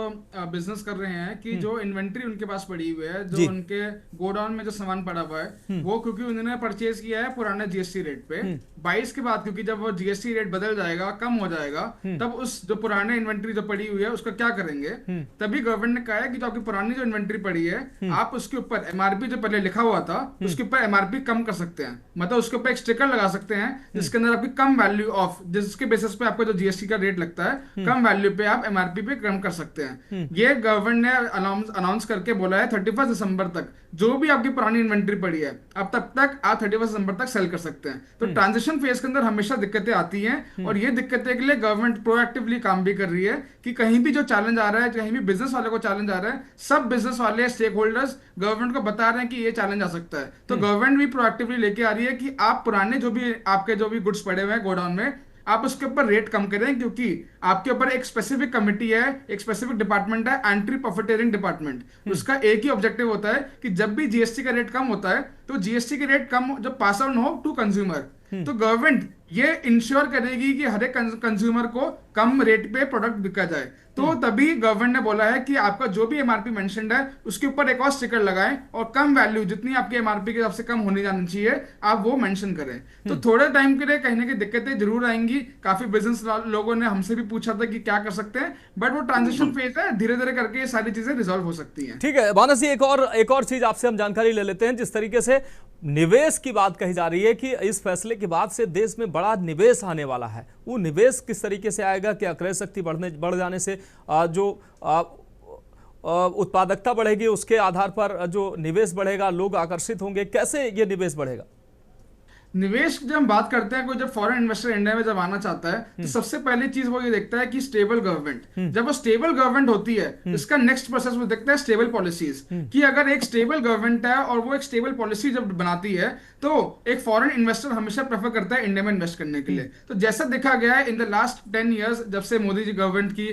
बिजनेस कर रहे हैं कि जो इन्वेंट्री उनके पास पड़ी हुई है, जो उनके गोडाउन में जो सामान पड़ा हुआ है, वो क्योंकि उन्होंने परचेज किया है पुराने जीएसटी रेट पे 22 के बाद, क्योंकि जब वो जीएसटी रेट बदल जाएगा, कम हो जाएगा, तब उस जो पुराने इन्वेंट्री जो पड़ी हुई है उसका क्या करेंगे। तभी गवर्नमेंट ने कहा है कि जो आपकी पुरानी जो इन्वेंट्री पड़ी है, आप उसके ऊपर एमआरपी जो पहले लिखा हुआ था उसके ऊपर एमआरपी कम कर सकते हैं। मतलब उसके ऊपर एक स्टिकर लगा सकते हैं जिसके अंदर आपकी कम वैल्यू ऑफ, जिसके बेसिस पे आपको जो जीएसटी का रेट लगता है, कम वैल्यू पे आप एमआरपी पे कम कर सकते हैं। ये गवर्नमेंट ने अनाउंस करके बोला है 31 दिसंबर तक जो भी आपकी पुरानी इन्वेंट्री पड़ी है, अब तब तक आप 31 दिसंबर तक सेल कर सकते हैं। तो ट्रांजिशन फेज के अंदर हमेशा दिक्कतें आती हैं, और ये दिक्कतें के लिए गवर्नमेंट प्रोएक्टिवली काम भी कर रही है कि कहीं भी जो चैलेंज आ रहा है, कहीं भी बिजनेस वाले को चैलेंज आ रहा है, सब बिजनेस वाले स्टेक होल्डर्स गवर्नमेंट को बता रहे हैं कि ये चैलेंज आ सकता है। तो गवर्नमेंट भी प्रोएक्टिवली लेके आ रही है कि आप पुराने जो भी आपके जो भी गुड्स पड़े हुए हैं गोडाउन में, आप उसके ऊपर रेट कम करें, क्योंकि आपके ऊपर एक स्पेसिफिक कमिटी है, एक स्पेसिफिक डिपार्टमेंट है, एंटी प्रॉफिटेरिंग डिपार्टमेंट। उसका एक ही ऑब्जेक्टिव होता है कि जब भी जीएसटी का रेट कम होता है तो जीएसटी के रेट कम जब पास ऑन हो टू कंज्यूमर, तो गवर्नमेंट ये इंश्योर करेगी कि हर एक कंज्यूमर को कम रेट पे प्रोडक्ट बिका जाए। तो तभी गवर्नमेंट ने बोला है कि आपका जो भी एमआरपी मेंशन्ड है उसके ऊपर एक और स्टिकर लगाएं, और कम वैल्यू जितनी आपके एमआरपी के हिसाब से कम होनी जानी चाहिए आप वो मेंशन करें। तो थोड़े टाइम के लिए कहीं ना कहीं दिक्कतें जरूर आएंगी। काफी बिजनेस लोगों ने हमसे भी पूछा था कि क्या कर सकते हैं, बट वो ट्रांजिशन फेज है, धीरे धीरे करके ये सारी चीजें रिजॉल्व हो सकती हैं। ठीक है मानस जी, एक और चीज आपसे हम जानकारी ले लेते हैं। जिस तरीके से निवेश की बात कही जा रही है कि इस फैसले के बाद से देश में बड़ा निवेश आने वाला है, वो निवेश किस तरीके से आएगा? क्या क्रय शक्ति बढ़ जाने से जो उत्पादकता बढ़ेगी, उसके आधार पर जो निवेश बढ़ेगा, लोग आकर्षित होंगे, कैसे ये निवेश बढ़ेगा? निवेश जब हम बात करते हैं, कोई जब फॉरेन इन्वेस्टर इंडिया में जब आना चाहता है तो सबसे पहली चीज वो ये देखता है कि स्टेबल गवर्नमेंट। जब वो स्टेबल गवर्नमेंट होती है तो इसका नेक्स्ट प्रोसेस वो देखता है स्टेबल पॉलिसीज, कि अगर एक स्टेबल गवर्नमेंट है और वो एक स्टेबल पॉलिसी जब बनाती है तो एक फॉरेन इन्वेस्टर हमेशा प्रेफर करता है इंडिया में इन्वेस्ट करने के लिए। तो जैसा देखा गया है इन द लास्ट 10 ईयर्स, जब से मोदी जी गवर्नमेंट की,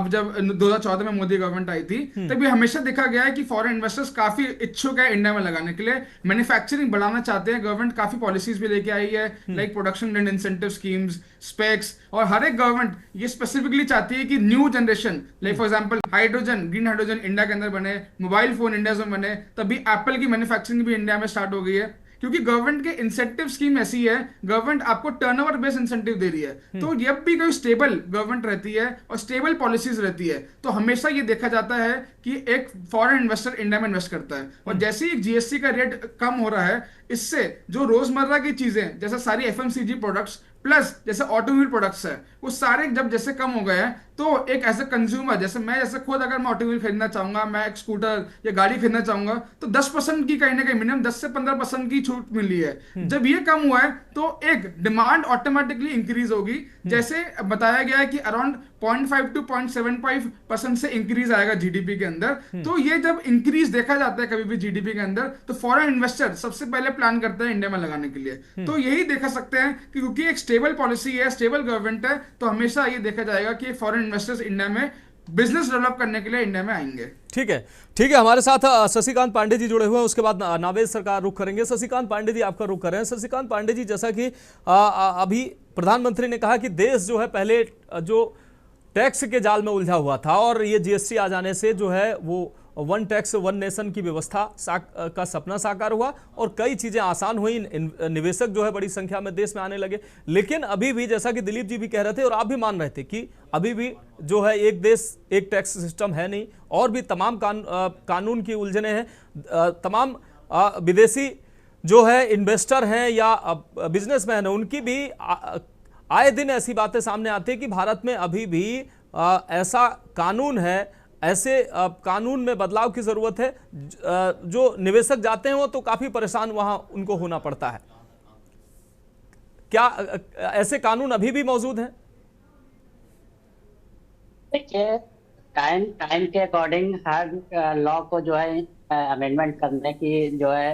जब 2014 में मोदी गवर्नमेंट आई थी, तभी हमेशा देखा गया है कि फॉरेन इन्वेस्टर्स काफी इच्छुक है इंडिया में लगाने के लिए, मैन्युफैक्चरिंग बढ़ाना चाहते हैं। गवर्नमेंट काफी पॉलिसीज भी लेके आई है, like production linked incentive schemes, specs, और हर एक गवर्नमेंट ये स्पेसिफिकली चाहती है कि new generation, like for example hydrogen, green hydrogen India के अंदर बने, मोबाइल फोन इंडिया में बने। तभी एप्पल की मैन्युफैक्चरिंग भी इंडिया में स्टार्ट हो गई है, क्योंकि गवर्नमेंट के इंसेंटिव स्कीम ऐसी है, गवर्नमेंट आपको टर्नओवर बेस्ड इंसेंटिव दे रही है। तो जब भी कोई स्टेबल गवर्नमेंट रहती है और स्टेबल पॉलिसीज रहती है तो हमेशा ये देखा जाता है कि एक फॉरेन इन्वेस्टर इंडिया में इन्वेस्ट करता है। और जैसे ही जीएसटी का रेट कम हो रहा है, इससे जो रोजमर्रा की चीजें जैसे सारी एफएमसीजी प्रोडक्ट्स प्लस जैसे ऑटोमोबाइल प्रोडक्ट्स है, वो सारे जब जैसे कम हो गए हैं, तो एक एज ए कंज्यूमर, जैसे मैं जैसे खुद अगर मैं ऑटोमोबाइल खरीदना चाहूंगा, मैं एक स्कूटर या गाड़ी खरीदना चाहूंगा, तो 10% की कहीं ना कहीं मिनिमम 10 से 15% की छूट मिली है। जब ये कम हुआ है तो एक डिमांड ऑटोमेटिकली इंक्रीज होगी। जैसे बताया गया है कि अराउंड 0.5 to 0.75% से इंक्रीज आएगा जीडीपी के अंदर। तो ये जब इंक्रीज देखा जाता है कभी भी जीडीपी के अंदर, तो फॉरेन इन्वेस्टर सबसे पहले प्लान करता है इंडिया में लगाने के लिए। तो यही देखा सकते हैं कि क्योंकि एक स्टेबल पॉलिसी है, स्टेबल गवर्नमेंट है, तो हमेशा ये देखा जाएगा कि फॉरेन इन्वेस्टर्स इंडिया में बिजनेस डेवलप करने के लिए इंडिया में आएंगे। ठीक है हमारे साथ शशिकांत पांडे जी जुड़े हुए हैं, उसके बाद नावेद सरकार रुख करेंगे। शशिकांत पांडे जी आपका रुख कर रहे हैं। शशिकांत पांडे जी, जैसा कि अभी प्रधानमंत्री ने कहा कि देश जो है पहले जो टैक्स के जाल में उलझा हुआ था, और ये जीएसटी आ जाने से जो है वो वन टैक्स वन नेशन की व्यवस्था का सपना साकार हुआ और कई चीजें आसान हुई, निवेशक जो है बड़ी संख्या में देश में आने लगे। लेकिन अभी भी, जैसा कि दिलीप जी भी कह रहे थे और आप भी मान रहे थे, कि अभी भी जो है एक देश एक टैक्स सिस्टम है नहीं, और भी तमाम कानून की उलझने हैं। तमाम विदेशी जो है इन्वेस्टर हैं या बिजनेसमैन हैं, उनकी भी आए दिन ऐसी बातें सामने आती है कि भारत में अभी भी ऐसा कानून है, ऐसे कानून में बदलाव की जरूरत है। जो निवेशक जाते हैं वो तो काफी परेशान वहां उनको होना पड़ता है। क्या ऐसे कानून अभी भी मौजूद हैं? देखिए, टाइम टाइम के अकॉर्डिंग हर लॉ को जो है अमेंडमेंट करने की जो है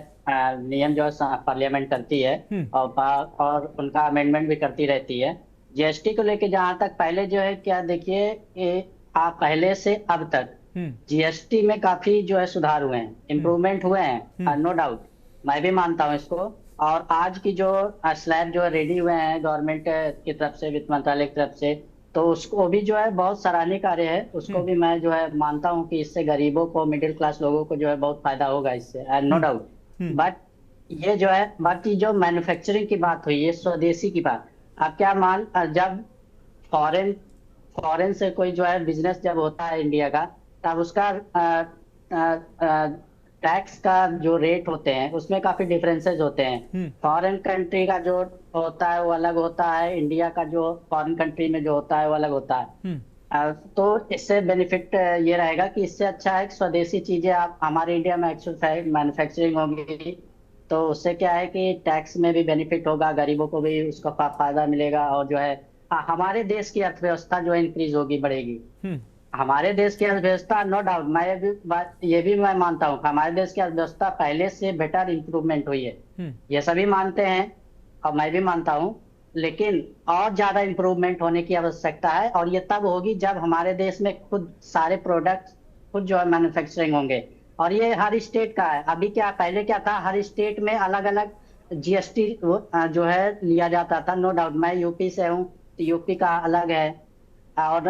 नियम जो है पार्लियामेंट करती है, और उनका अमेंडमेंट भी करती रहती है। जीएसटी को लेके जहां तक पहले जो है क्या देखिए कि आप पहले से अब तक जीएसटी में काफी जो है सुधार हुए हैं, इम्प्रूवमेंट हुए हैं, नो डाउट, मैं भी मानता हूँ इसको। और आज की जो स्लैब जो रेडी हुए हैं गवर्नमेंट की तरफ से, वित्त मंत्रालय की तरफ से, तो उसको भी जो है बहुत सराहनीय कार्य है। उसको भी मैं जो है मानता हूँ कि इससे गरीबों को, मिडिल क्लास लोगों को जो है बहुत फायदा होगा इससे, नो डाउट। बट ये जो है बाकी जो मैन्युफैक्चरिंग की बात हुई है, स्वदेशी की बात, आप क्या मान, जब फॉरेन फॉरेन से कोई जो है बिजनेस जब होता है इंडिया का, तब उसका टैक्स का जो रेट होते हैं उसमें काफी डिफरेंसेस होते हैं। फॉरेन कंट्री का जो होता है वो अलग होता है, इंडिया का जो फॉरेन कंट्री में जो होता है वो अलग होता है। तो इससे बेनिफिट ये रहेगा कि इससे अच्छा है कि स्वदेशी चीजें आप हमारे इंडिया में मैन्युफैक्चरिंग होगी, तो उससे क्या है कि टैक्स में भी बेनिफिट होगा, गरीबों को भी उसका फायदा मिलेगा, और जो है हमारे देश की अर्थव्यवस्था जो है इंक्रीज होगी, बढ़ेगी। हमारे देश की अर्थव्यवस्था, नो डाउट, मैं ये भी मैं मानता हूँ हमारे देश की अर्थव्यवस्था पहले से बेटर इंप्रूवमेंट हुई है, ये सभी मानते हैं और मैं भी मानता हूँ, लेकिन और ज्यादा इंप्रूवमेंट होने की आवश्यकता है। और ये तब होगी जब हमारे देश में खुद सारे प्रोडक्ट्स खुद जो है मैन्युफैक्चरिंग होंगे, और ये हर स्टेट का है। अभी क्या, पहले क्या था, हर स्टेट में अलग अलग जीएसटी जो है लिया जाता था, नो डाउट। मैं यूपी से हूँ तो यूपी का अलग है, और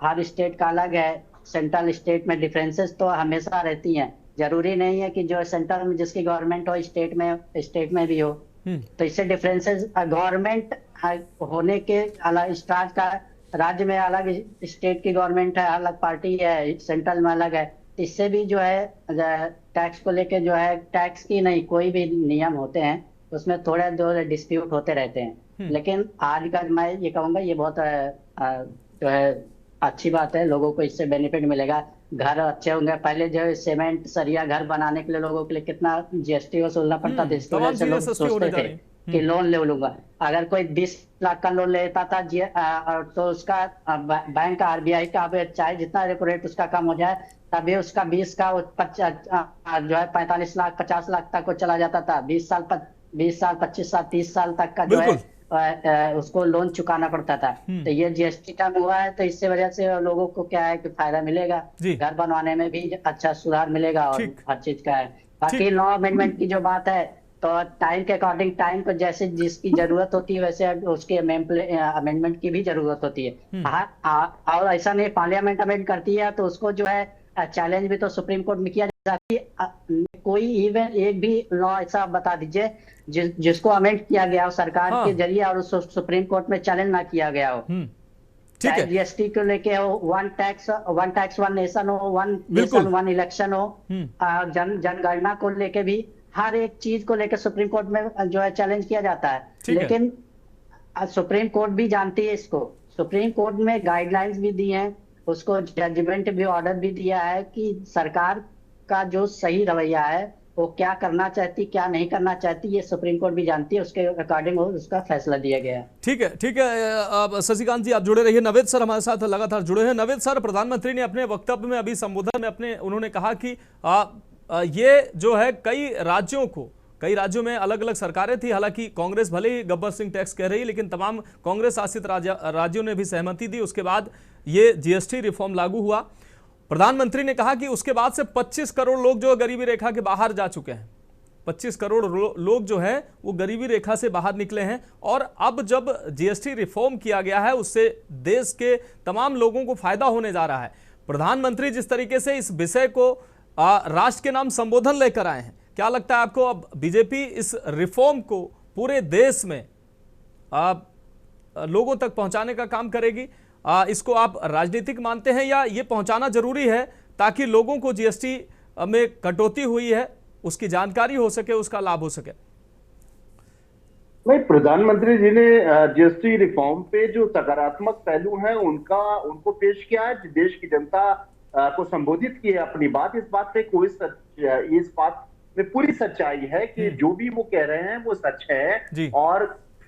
हर स्टेट का अलग है। सेंट्रल स्टेट में डिफरेंसेस तो हमेशा रहती हैं, जरूरी नहीं है कि जो सेंट्रल में जिसकी गवर्नमेंट हो स्टेट में भी हो। तो इससे डिफरेंसेस, गवर्नमेंट होने के अलग, स्टार्ट का राज्य में अलग, स्टेट की गवर्नमेंट है अलग, पार्टी है सेंट्रल में अलग है। इससे भी जो है टैक्स को लेके जो है, टैक्स की नहीं, कोई भी नियम होते हैं उसमें थोड़े दो डिस्प्यूट होते रहते हैं। लेकिन आज का मैं ये कहूँगा ये बहुत जो है अच्छी बात है, लोगों को इससे बेनिफिट मिलेगा, घर अच्छे होंगे। पहले जो है सीमेंट सरिया घर बनाने के लिए लोगों के लिए कितना जीएसटी वसूलना पड़ता था, इसकी वजह से लोग सोचते थे कि लोन ले लूंगा। अगर कोई 20 लाख का लोन लेता था तो उसका बैंक का, आरबीआई का, चाहे जितना रेपो रेट उसका कम हो जाए, तभी उसका 20 का जो है 45 लाख 50 लाख तक को चला जाता था। 20 साल 25 साल 30 साल तक का जो है उसको लोन चुकाना पड़ता था। तो ये जीएसटी कम हुआ है, तो इससे वजह से लोगों को क्या है कि फायदा मिलेगा, घर बनवाने में भी अच्छा सुधार मिलेगा, और हर चीज का है। बाकी लॉ अमेंडमेंट की जो बात है, तो टाइम के अकॉर्डिंग, टाइम को जैसे जिसकी जरूरत होती है वैसे उसके अमेंडमेंट की भी जरूरत होती है। और ऐसा नहीं पार्लियामेंट अमेंड करती है तो उसको जो है चैलेंज भी तो सुप्रीम कोर्ट में किया जाता है। कोई इवन एक भी लॉ ऐसा बता दीजिए जिसको अमेंड किया गया हो सरकार के जरिए और उसको सुप्रीम कोर्ट में चैलेंज ना किया गया हो। चाहे जीएसटी को लेके हो, वन टैक्स वन नेशन हो, वन नेशन वन इलेक्शन हो, जनगणना को लेके भी, हर एक चीज को लेकर सुप्रीम कोर्ट में जो है चैलेंज किया जाता है। लेकिन सुप्रीम कोर्ट भी जानती है इसको, सुप्रीम कोर्ट में गाइडलाइंस भी दी हैं, उसको जजमेंट भी, ऑर्डर भी दिया है कि सरकार का जो सही रवैया है वो क्या करना चाहती, क्या नहीं करना चाहती, ये सुप्रीम कोर्ट भी जानती है, उसके अकॉर्डिंग उसका फैसला दिया गया है। ठीक है। शशिकांत जी आप जुड़े रहिए। नवेद सर हमारे साथ लगातार जुड़े हैं। नवेद सर, प्रधानमंत्री ने अपने वक्तव्य में, अभी संबोधन में उन्होंने कहा कि ये जो है कई राज्यों में अलग अलग सरकारें थी, हालांकि कांग्रेस भले ही गब्बर सिंह टैक्स कह रही, लेकिन तमाम कांग्रेस शासित राज्यों ने भी सहमति दी। उसके बाद ये जीएसटी रिफॉर्म लागू हुआ। प्रधानमंत्री ने कहा कि उसके बाद से 25 करोड़ लोग जो गरीबी रेखा के बाहर जा चुके हैं, 25 करोड़ लोग जो है वो गरीबी रेखा से बाहर निकले हैं। और अब जब जीएसटी रिफॉर्म किया गया है उससे देश के तमाम लोगों को फायदा होने जा रहा है। प्रधानमंत्री जिस तरीके से इस विषय को राष्ट्र के नाम संबोधन लेकर आए हैं, क्या लगता है आपको अब बीजेपी इस रिफॉर्म को पूरे देश में लोगों तक पहुंचाने का काम करेगी? इसको आप राजनीतिक मानते हैं या ये पहुंचाना जरूरी है ताकि लोगों को जीएसटी में कटौती हुई है उसकी जानकारी हो सके, उसका लाभ हो सके? नहीं, प्रधानमंत्री जी ने जीएसटी रिफॉर्म पे जो सकारात्मक पहलू हैं उनको पेश किया है, देश की जनता को संबोधित किया अपनी बात। इस बात में पूरी सच्चाई है कि जो भी वो कह रहे हैं वो सच है और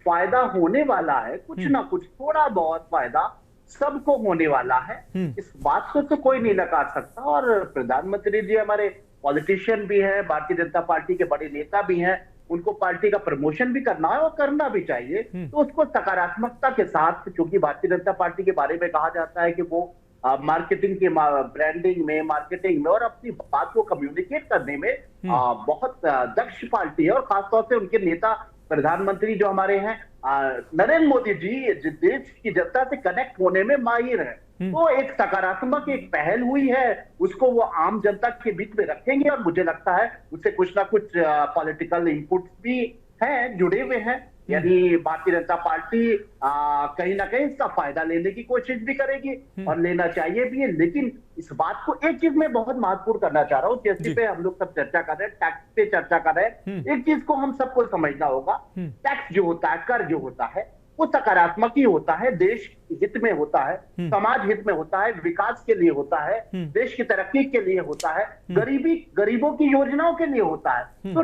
फायदा होने वाला है, कुछ ना कुछ थोड़ा बहुत फायदा सबको होने वाला है, इस बात को तो कोई नहीं नकार सकता। और प्रधानमंत्री जी हमारे पॉलिटिशियन भी हैं, भारतीय जनता पार्टी के बड़े नेता भी हैं, उनको पार्टी का प्रमोशन भी करना है और करना भी चाहिए। तो उसको सकारात्मकता के साथ, क्योंकि भारतीय जनता पार्टी के बारे में कहा जाता है कि वो मार्केटिंग के, ब्रांडिंग में, मार्केटिंग में और अपनी बात को कम्युनिकेट करने में बहुत दक्ष पार्टी है। और खासतौर से उनके नेता प्रधानमंत्री जो हमारे हैं नरेंद्र मोदी जी, देश की जनता से कनेक्ट होने में माहिर है। तो एक सकारात्मक एक पहल हुई है, उसको वो आम जनता के बीच में रखेंगे और मुझे लगता है उससे कुछ ना कुछ पॉलिटिकल इनपुट्स भी हैं, जुड़े हुए हैं। यानी भारतीय जनता पार्टी कहीं ना कहीं इसका फायदा लेने की कोशिश भी करेगी और लेना चाहिए भी है। लेकिन इस बात को एक चीज मैं बहुत महत्वपूर्ण करना चाह रहा हूँ, जीएसटी पे हम लोग सब चर्चा कर रहे हैं, टैक्स पे चर्चा कर रहे हैं। एक चीज को हम सबको समझना होगा, टैक्स जो होता है, कर जो होता है, वो सकारात्मक ही होता है, देश हित में होता है, समाज हित में होता है, विकास के लिए होता है, देश की तरक्की के लिए होता है, गरीबों की योजनाओं के लिए होता है। तो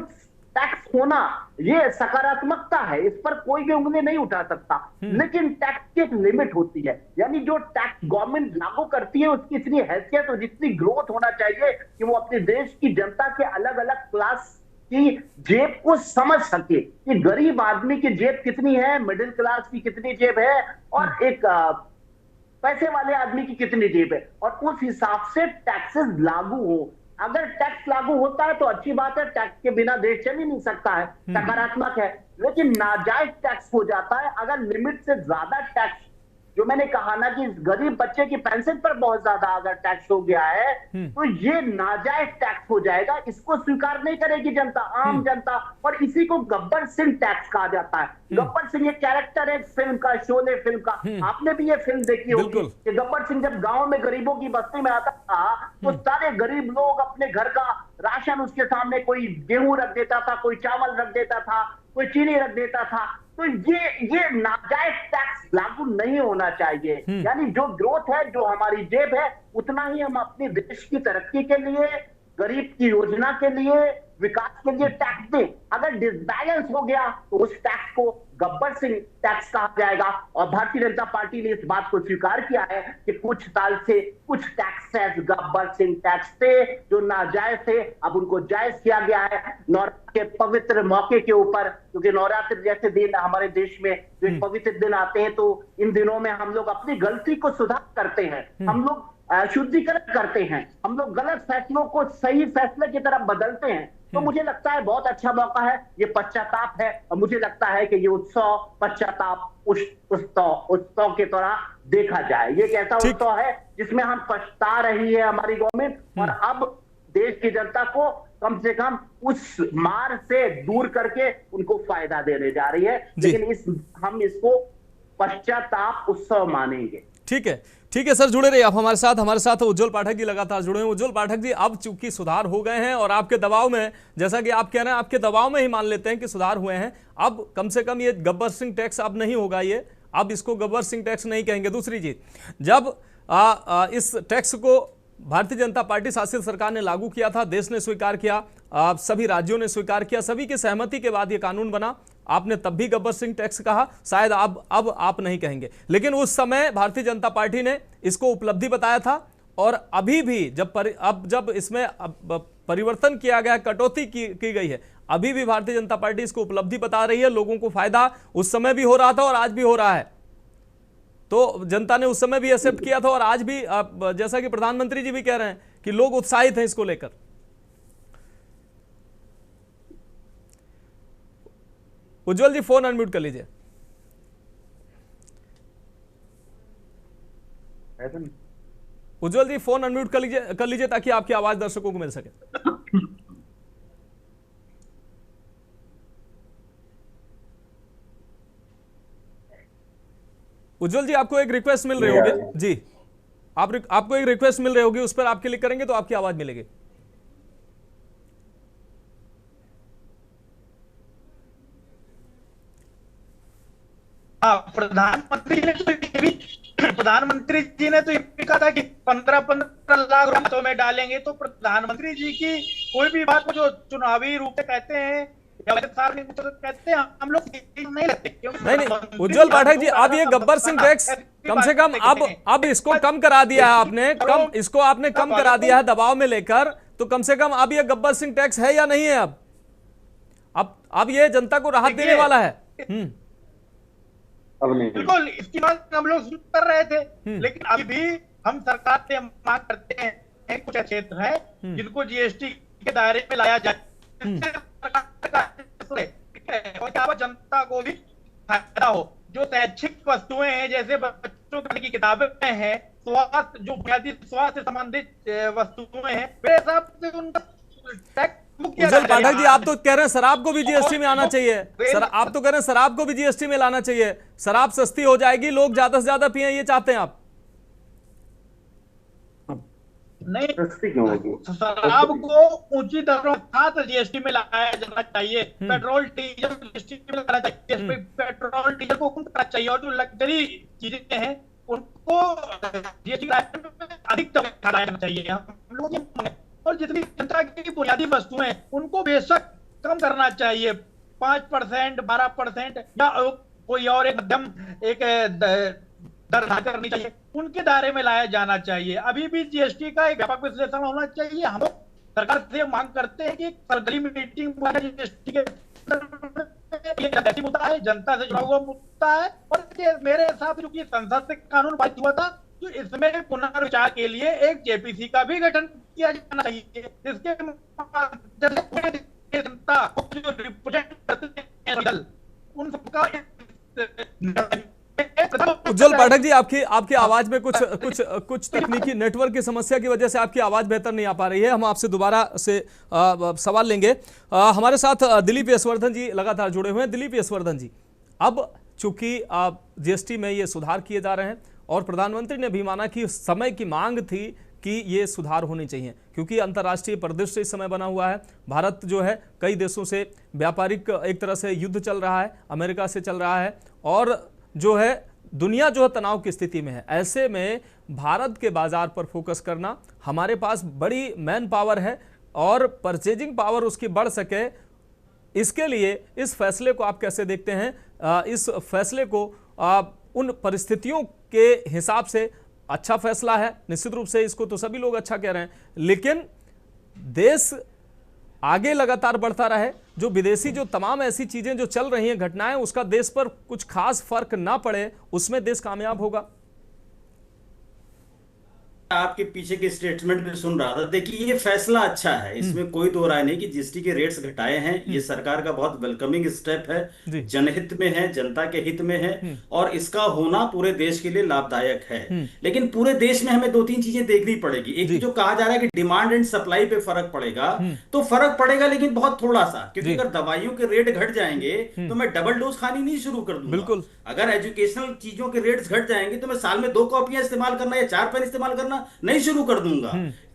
टैक्स होना ये सकारात्मकता है, इस पर कोई भी उंगली नहीं उठा सकता। लेकिन टैक्स की एक लिमिट होती है, यानी जो टैक्स गवर्नमेंट लागू करती है उसकी इतनी हैसियत और जितनी ग्रोथ होना चाहिए कि वो अपने देश की जनता के अलग अलग क्लास की जेब को समझ सके कि गरीब आदमी की जेब कितनी है, मिडिल क्लास की कितनी जेब है और एक पैसे वाले आदमी की कितनी जेब है, और उस हिसाब से टैक्सेस लागू हो। अगर टैक्स लागू होता है तो अच्छी बात है, टैक्स के बिना देश चल ही नहीं सकता है, सकारात्मक है। लेकिन नाजायज टैक्स हो जाता है अगर लिमिट से ज्यादा टैक्स, जो मैंने कहा ना कि गरीब बच्चे की पेंशन पर बहुत ज्यादा अगर टैक्स हो गया है तो ये नाजायज टैक्स हो जाएगा। इसको स्वीकार नहीं करेगी जनता, आम जनता, और इसी को गब्बर सिंह टैक्स कहा जाता है। गब्बर सिंह एक कैरेक्टर है फिल्म का, शोले फिल्म का, आपने भी ये फिल्म देखी होगी कि गब्बर सिंह जब गांव में गरीबों की बस्ती में आता था तो सारे गरीब लोग अपने घर का राशन उसके सामने, कोई गेहूं रख देता था, कोई चावल रख देता था, कोई चीनी रख देता था। तो ये नाजायज टैक्स लागू नहीं होना चाहिए। यानी जो ग्रोथ है, जो हमारी जेब है, उतना ही हम अपने देश की तरक्की के लिए, गरीब की योजना के लिए, विकास के लिए टैक्स दें। अगर डिसबैलेंस हो गया तो उस टैक्स को गब्बर सिंह टैक्स कहा जाएगा। और भारतीय जनता पार्टी ने इस बात को स्वीकार किया है कि कुछ साल से कुछ टैक्सेस गब्बर सिंह टैक्स थे जो नाजायज थे, अब उनको जायज किया गया है। नवरात्र के पवित्र मौके के ऊपर, क्योंकि नवरात्र जैसे दिन हमारे देश में जो पवित्र दिन आते हैं, तो इन दिनों में हम लोग अपनी गलती को सुधार करते हैं, हम लोग शुद्धिकरण करते हैं, हम लोग गलत फैसलों को सही फैसले की तरफ बदलते हैं। तो मुझे लगता है बहुत अच्छा मौका है, ये पश्चाताप है, और मुझे लगता है कि ये उत्सव पश्चाताप उत्सव के तरह देखा जाए। ये एक ऐसा उत्सव है जिसमें हम पछता रही है हमारी गवर्नमेंट, और अब देश की जनता को कम से कम उस मार से दूर करके उनको फायदा देने जा रही है। लेकिन हम इसको पश्चाताप उत्सव मानेंगे। ठीक है सर, जुड़े रहिए आप हमारे साथ उज्जवल पाठक जी लगातार जुड़े हैं। उज्जवल पाठक जी, अब चूंकि सुधार हो गए हैं और आपके दबाव में, जैसा कि आप कह रहे हैं, आपके दबाव में ही मान लेते हैं कि सुधार हुए हैं, अब कम से कम ये गब्बर सिंह टैक्स अब नहीं होगा, ये अब इसको गब्बर सिंह टैक्स नहीं कहेंगे। दूसरी चीज, जब इस टैक्स को भारतीय जनता पार्टी शासित सरकार ने लागू किया था, देश ने स्वीकार किया, सभी राज्यों ने स्वीकार किया, सभी की सहमति के बाद ये कानून बना, आपने तब भी गब्बर सिंह टैक्स कहा, शायद अब आप नहीं कहेंगे। लेकिन उस समय भारतीय जनता पार्टी ने इसको उपलब्धि बताया था, और अभी भी जब इसमें परिवर्तन किया गया, कटौती की गई है, अभी भी भारतीय जनता पार्टी इसको उपलब्धि बता रही है। लोगों को फायदा उस समय भी हो रहा था और आज भी हो रहा है, तो जनता ने उस समय भी एक्सेप्ट किया था, और आज भी जैसा कि प्रधानमंत्री जी भी कह रहे हैं कि लोग उत्साहित हैं इसको लेकर। उज्जवल जी, फोन अनम्यूट कर लीजिए। उज्जवल जी, फोन अनम्यूट कर लीजिए ताकि आपकी आवाज दर्शकों को मिल सके। उज्जवल जी, आपको एक रिक्वेस्ट मिल रही होगी जी, आपको एक रिक्वेस्ट मिल रही होगी, उस पर आप क्लिक करेंगे तो आपकी आवाज मिलेगी। प्रधानमंत्री जी ने तो ये भी कहा था कि 15-15 लाख रुपए में डालेंगे। तो प्रधानमंत्री जी की कोई भी बात को जो चुनावी रूप से कहते हैं कहते हैं हम लोग नहीं लेते। नहीं, उज्जवल पाठक जी, अब ये गब्बर सिंह टैक्स कम से कम अब इसको कम करा दिया है आपने, इसको आपने कम करा दिया है दबाव में लेकर, तो कम से कम अब ये गब्बर सिंह टैक्स है या नहीं है? अब ये जनता को राहत देने वाला है? बिल्कुल, इसकी बात हम लोग कर रहे थे, लेकिन अभी भी हम सरकार से मांग करते हैं, कुछ क्षेत्र है जिनको जीएसटी के दायरे में लाया जाए, और जनता को भी फायदा हो। जो शैक्षिक वस्तुएं हैं, जैसे बच्चों की किताबें हैं, स्वास्थ्य, जो बुनियादी स्वास्थ्य से संबंधित वस्तुएं हैं, मेरे हिसाब से उनका टैक्स। उज्जवल पाठक जी, आप तो कह रहे हैं शराब को भी जीएसटी में आना चाहिए, आप तो कह रहे हैं शराब को भी जीएसटी में लाना चाहिए, शराब सस्ती हो जाएगी, लोग ज्यादा से ज्यादा पिए, ये चाहते हैं आप? नहीं, शराब को ऊंची दरों के साथ जीएसटी में लाया जाना चाहिए। पेट्रोल डीजल जीएसटी में लाना चाहिए, पेट्रोल डीजल को कम करना चाहिए, और जो लग्जरी चीजें हैं उनको जीएसटी अधिक ठहराया जाना चाहिए हम लोग। और जितनी जनता की बुनियादी वस्तुएं हैं उनको बेशक कम करना चाहिए, 5%, 12% या कोई और एक मध्यम दर करनी चाहिए, उनके दायरे में लाया जाना चाहिए। अभी भी जीएसटी का एक व्यापक विश्लेषण होना चाहिए। हम सरकार से मांग करते हैं कि सरकारी मीटिंग जीएसटी के मुद्दा है, जनता से जुड़ा हुआ मुद्दा है, और मेरे हिसाब से चूंकि संसद से कानून पारित हुआ था, तो इसमें पुनर्विचार के लिए एक जेपीसी का भी गठन किया जाना चाहिए, जिसके जनता जो रिप्रेजेंट करते हैं उन सबका। उज्जवल पाठक जी, आपकी आवाज में कुछ तकनीकी नेटवर्क की समस्या की वजह से आपकी आवाज बेहतर नहीं आ पा रही है। हम आपसे दोबारा से सवाल लेंगे। हमारे साथ दिलीप यशवर्धन जी लगातार जुड़े हुए हैं। दिलीप यशवर्धन जी, अब चूंकि जीएसटी में ये सुधार किए जा रहे हैं और प्रधानमंत्री ने भी माना कि समय की मांग थी कि ये सुधार होने चाहिए, क्योंकि अंतर्राष्ट्रीय परिदृश्य इस समय बना हुआ है। भारत जो है कई देशों से व्यापारिक एक तरह से युद्ध चल रहा है, अमेरिका से चल रहा है, और जो है दुनिया जो है तनाव की स्थिति में है। ऐसे में भारत के बाजार पर फोकस करना, हमारे पास बड़ी मैन पावर है और परचेजिंग पावर उसकी बढ़ सके, इसके लिए इस फैसले को आप कैसे देखते हैं? इस फैसले को उन परिस्थितियों के हिसाब से अच्छा फैसला है, निश्चित रूप से इसको तो सभी लोग अच्छा कह रहे हैं, लेकिन देश आगे लगातार बढ़ता रहे, जो विदेशी जो तमाम ऐसी चीजें जो चल रही हैं, घटनाएं, उसका देश पर कुछ खास फर्क ना पड़े, उसमें देश कामयाब होगा। आपके पीछे के स्टेटमेंट में सुन रहा था, देखिए ये फैसला अच्छा है, इसमें कोई दो राय नहीं कि जीएसटी के रेट्स घटाए हैं, ये सरकार का बहुत वेलकमिंग स्टेप है, जनहित में है, जनता के हित में है, और इसका होना पूरे देश के लिए लाभदायक है। लेकिन पूरे देश में हमें दो तीन चीजें देखनी पड़ेगी। एक जो कहा जा रहा है कि डिमांड एंड सप्लाई पे फर्क पड़ेगा, तो फर्क पड़ेगा लेकिन बहुत थोड़ा सा, क्योंकि अगर दवाइयों के रेट घट जाएंगे तो मैं डबल डोज खानी नहीं शुरू कर दूंगा। बिल्कुल। अगर एजुकेशनल चीजों के रेट्स घट जाएंगे तो मैं साल में 2 कॉपियां इस्तेमाल करना या 4 पेन इस्तेमाल करना नहीं शुरू कर दूंगा।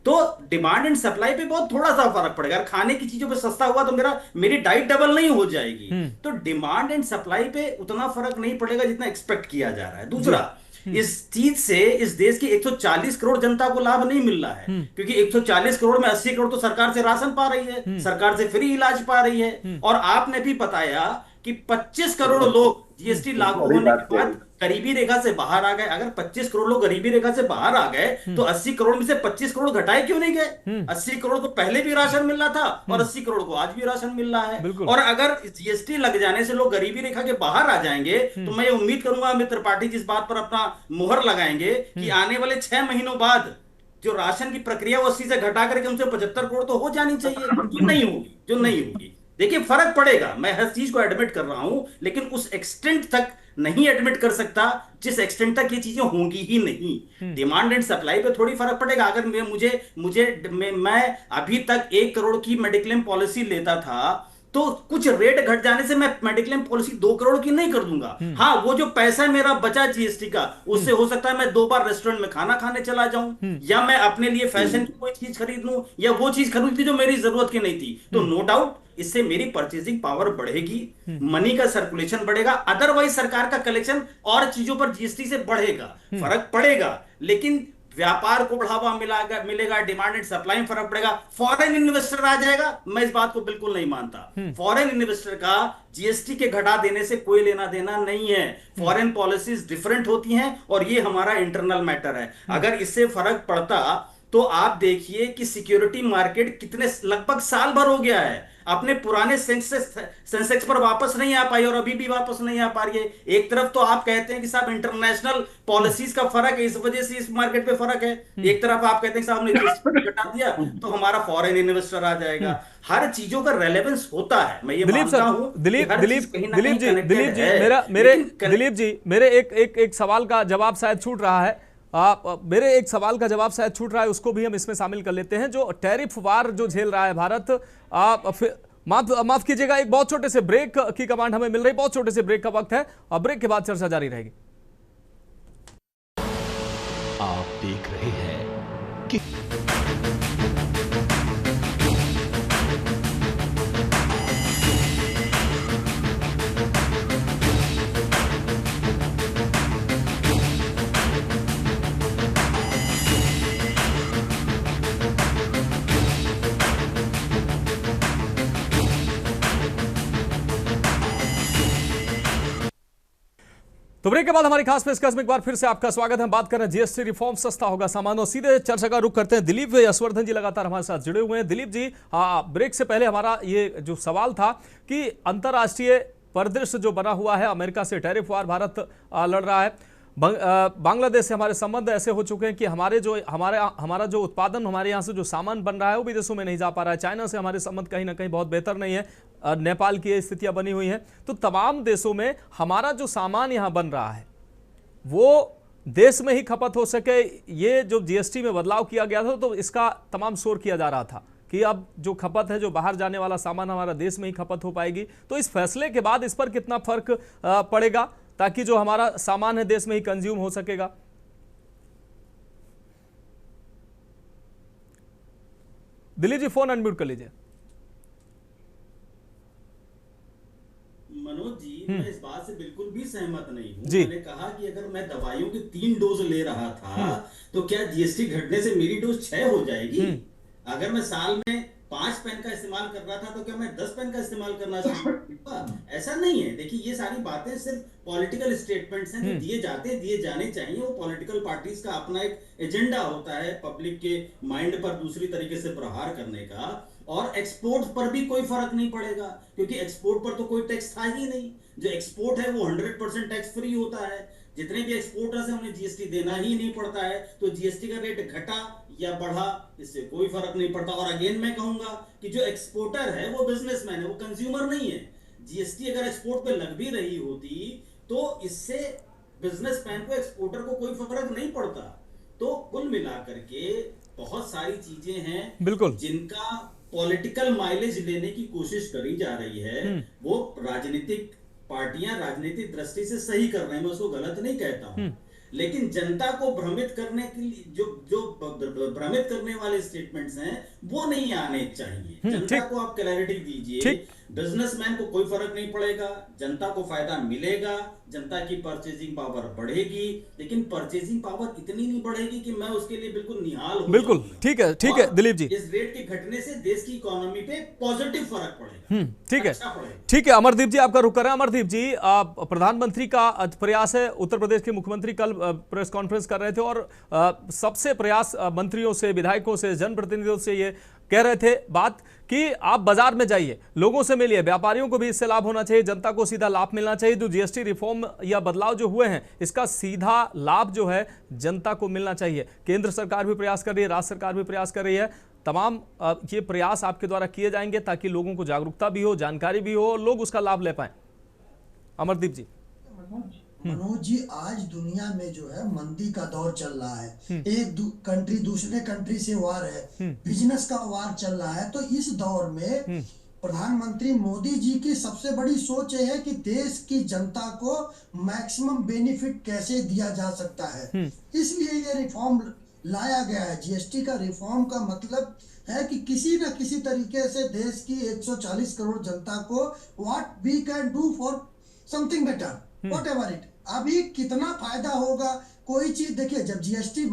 तो डिमांड एंड सप्लाई पे बहुत थोड़ा सा फर्क पड़ेगा। अगर खाने की चीजों पे सस्ता हुआ तो मेरी डाइट डबल नहीं हो जाएगी। तो डिमांड एंड सप्लाई पे उतना फर्क नहीं पड़ेगा जितना एक्सपेक्ट किया जा रहा है। दूसरा, इस चीज से इस देश की 140 करोड़ जनता को लाभ नहीं मिल रहा है, क्योंकि 140 करोड़ में 80 करोड़ तो सरकार से राशन पा रही है, सरकार से फ्री इलाज पा रही है। और आपने भी बताया कि 25 करोड़ लोग जीएसटी लागू होने के बाद गरीबी रेखा से बाहर आ गए। अगर 25 करोड़ लोग गरीबी रेखा से बाहर आ गए तो 80 करोड़ में से 25 करोड़ घटाए क्यों नहीं गए? 80 करोड़ को पहले भी राशन मिल रहा था और 80 करोड़ को आज भी राशन मिल रहा है। और अगर जीएसटी लग जाने से लोग गरीबी रेखा के बाहर आ जाएंगे तो मैं ये उम्मीद करूंगा अमित त्रिपाठी जिस बात पर अपना मुहर लगाएंगे कि आने वाले 6 महीनों बाद जो राशन की प्रक्रिया वो 80 से घटा करके उनसे 75 करोड़ तो हो जानी चाहिए, जो नहीं होगी। देखिए फर्क पड़ेगा, मैं हर चीज को एडमिट कर रहा हूं, लेकिन उस एक्सटेंट तक नहीं एडमिट कर सकता जिस एक्सटेंट तक ये चीजें होंगी ही नहीं। डिमांड एंड सप्लाई पे थोड़ी फर्क पड़ेगा। अगर मैं अभी तक 1 करोड़ की मेडिक्लेम पॉलिसी लेता था तो कुछ रेट घट जाने से मैं मेडिक्लेम पॉलिसी 2 करोड़ की नहीं कर दूंगा। हाँ, वो जो पैसा मेरा बचा जीएसटी का, उससे हो सकता है मैं 2 बार रेस्टोरेंट में खाना खाने चला जाऊं, या मैं अपने लिए फैशन की कोई चीज खरीद लूं, या वो चीज खरीद ली जो मेरी जरूरत की नहीं थी। तो नो डाउट इससे मेरी परचेजिंग पावर बढ़ेगी, मनी का सर्कुलेशन बढ़ेगा। अदरवाइज सरकार का कलेक्शन और चीजों पर जीएसटी से बढ़ेगा, फर्क पड़ेगा, लेकिन व्यापार को बढ़ावा मिलेगा, डिमांड एंड सप्लाई में फर्क पड़ेगा, फॉरेन इन्वेस्टर आ जाएगा। मैं इस बात को बिल्कुल नहीं मानता। फॉरेन इन्वेस्टर का जीएसटी के घटा देने से कोई लेना देना नहीं है। फॉरेन पॉलिसीज डिफरेंट होती हैं और ये हमारा इंटरनल मैटर है। अगर इससे फर्क पड़ता तो आप देखिए कि सिक्योरिटी मार्केट कितने लगभग साल भर हो गया है अपने पुराने सेंसेक्स पर वापस नहीं आ पाई और अभी भी वापस नहीं आ पा रही है। एक तरफ तो आप कहते हैं कि साहब इंटरनेशनल पॉलिसीज का फर्क है, इस वजह से इस मार्केट पे फर्क है। एक तरफ आप कहते हैं साहब हमने जीएसटी घटा दिया तो हमारा फॉरेन इन्वेस्टर आ जाएगा। हर चीजों का रेलेवेंस होता है। मैं ये मानता हूं। दिलीप जी मेरे एक सवाल का जवाब शायद छूट रहा है। मेरे एक सवाल का जवाब शायद छूट रहा है, उसको भी हम इसमें शामिल कर लेते हैं। जो टैरिफ वार जो झेल रहा है भारत, माफ कीजिएगा, एक बहुत छोटे से ब्रेक की कमांड हमें मिल रही, बहुत छोटे से ब्रेक का वक्त है और ब्रेक के बाद चर्चा जारी रहेगी। आप देख रहे हैं कि तो ब्रेक के बाद हमारी खास पेशकश में एक बार फिर से आपका स्वागत है। हम बात कर रहे हैं जीएसटी रिफॉर्म, सस्ता होगा सामान, और सीधे चर्चा का रुख करते हैं। दिलीप यशवर्धन जी लगातार हमारे साथ जुड़े हुए हैं। दिलीप जी, ब्रेक से पहले हमारा ये जो सवाल था कि अंतर्राष्ट्रीय परिदृश्य जो बना हुआ है, अमेरिका से टैरिफ वार भारत लड़ रहा है, बांग्लादेश से हमारे संबंध ऐसे हो चुके हैं कि हमारा जो उत्पादन, हमारे यहाँ से जो सामान बन रहा है वो विदेशों में नहीं जा पा रहा है। चाइना से हमारे संबंध कहीं ना कहीं बहुत बेहतर नहीं है, नेपाल की स्थितियां बनी हुई हैं। तो तमाम देशों में हमारा जो सामान यहाँ बन रहा है वो देश में ही खपत हो सके, ये जो जीएसटी में बदलाव किया गया था तो इसका तमाम शोर किया जा रहा था कि अब जो खपत है, जो बाहर जाने वाला सामान हमारा देश में ही खपत हो पाएगी। तो इस फैसले के बाद इस पर कितना फर्क पड़ेगा ताकि जो हमारा सामान है देश में ही कंज्यूम हो सकेगा? दिलीप जी, फोन अनम्यूट कर लीजिए। मनोज जी, मैं इस बात से बिल्कुल भी सहमत नहीं हूं। मैंने कहा कि अगर मैं दवाइयों की 3 डोज ले रहा था तो क्या जीएसटी घटने से मेरी डोज 6 हो जाएगी? अगर मैं साल में 5 पेन का इस्तेमाल कर रहा था तो क्या मैं 10 पेन का इस्तेमाल करना चाहूंगा? ऐसा नहीं है। देखिए, ये सारी बातें सिर्फ पॉलिटिकल स्टेटमेंट्स हैं जो दिए जाने चाहिए। वो पॉलिटिकल पार्टीज का अपना एक एजेंडा होता है पब्लिक के माइंड पर दूसरी तरीके से प्रहार करने का। और एक्सपोर्ट पर भी कोई फर्क नहीं पड़ेगा क्योंकि एक्सपोर्ट पर तो कोई टैक्स था ही नहीं। जो एक्सपोर्ट है वो 100% टैक्स फ्री होता है। जितने भी एक्सपोर्टर्स हैं उन्हें जीएसटी देना ही नहीं पड़ता है। तो जीएसटी का रेट घटा या बढ़ा इससे कोई फर्क नहीं पड़ता। और अगेन मैं कहूंगा कि जो एक्सपोर्टर है वो बिजनेसमैन है, वो कंज्यूमर नहीं है। जीएसटी अगर एक्सपोर्ट पे लग भी रही होती तो इससे बिजनेसमैन को, एक्सपोर्टर को कोई फर्क नहीं पड़ता। तो कुल मिलाकर के बहुत सारी चीजें हैं बिल्कुल जिनका पॉलिटिकल माइलेज लेने की कोशिश करी जा रही है। वो राजनीतिक पार्टियां राजनीतिक दृष्टि से सही कर रहे हैं, मैं उसको गलत नहीं कहता हूं। लेकिन जनता को भ्रमित करने के लिए जो भ्रमित करने वाले स्टेटमेंट्स हैं वो नहीं आने चाहिए। जनता को आप क्लैरिटी दीजिए। बिजनेसमैन को कोई फर्क नहीं पड़ेगा, जनता को फायदा मिलेगा, जनता की परचेजिंग पावर बढ़ेगी। लेकिन परचेजिंग पावर इतनी नहीं बढ़ेगी कि मैं उसके लिए बिल्कुल निहाल हूं। बिल्कुल ठीक है दिलीप जी, इस रेट के घटने से देश की इकोनॉमी पे पॉजिटिव फर्क पड़ेगा। ठीक है अमरदीप जी, आपका रुख कर रहे हैं। अमरदीप जी, प्रधानमंत्री का प्रयास है, उत्तर प्रदेश के मुख्यमंत्री कल प्रेस कॉन्फ्रेंस कर रहे थे और सबसे प्रयास मंत्रियों से, विधायकों से, जनप्रतिनिधियों से ये कह रहे थे बात कि आप बाजार में जाइए, लोगों से मिलिए, व्यापारियों को भी इससे लाभ होना चाहिए, जनता को सीधा लाभ मिलना चाहिए। जो जीएसटी रिफॉर्म या बदलाव जो हुए हैं इसका सीधा लाभ जो है जनता को मिलना चाहिए। केंद्र सरकार भी प्रयास कर रही है, राज्य सरकार भी प्रयास कर रही है। तमाम ये प्रयास आपके द्वारा किए जाएंगे ताकि लोगों को जागरूकता भी हो, जानकारी भी हो और लोग उसका लाभ ले पाए। अमरदीप जी। मनोज जी, आज दुनिया में जो है मंदी का दौर चल रहा है। एक कंट्री दूसरे कंट्री से वार है, बिजनेस का वार चल रहा है। तो इस दौर में प्रधानमंत्री मोदी जी की सबसे बड़ी सोच ये है कि देश की जनता को मैक्सिमम बेनिफिट कैसे दिया जा सकता है। इसलिए ये रिफॉर्म लाया गया है। जीएसटी का रिफॉर्म का मतलब है कि किसी न किसी तरीके से देश की 140 करोड़ जनता को what we can do for something better, whatever it. अभी कितना फायदा होगा कोई चीज देखिए, जब जीएसटी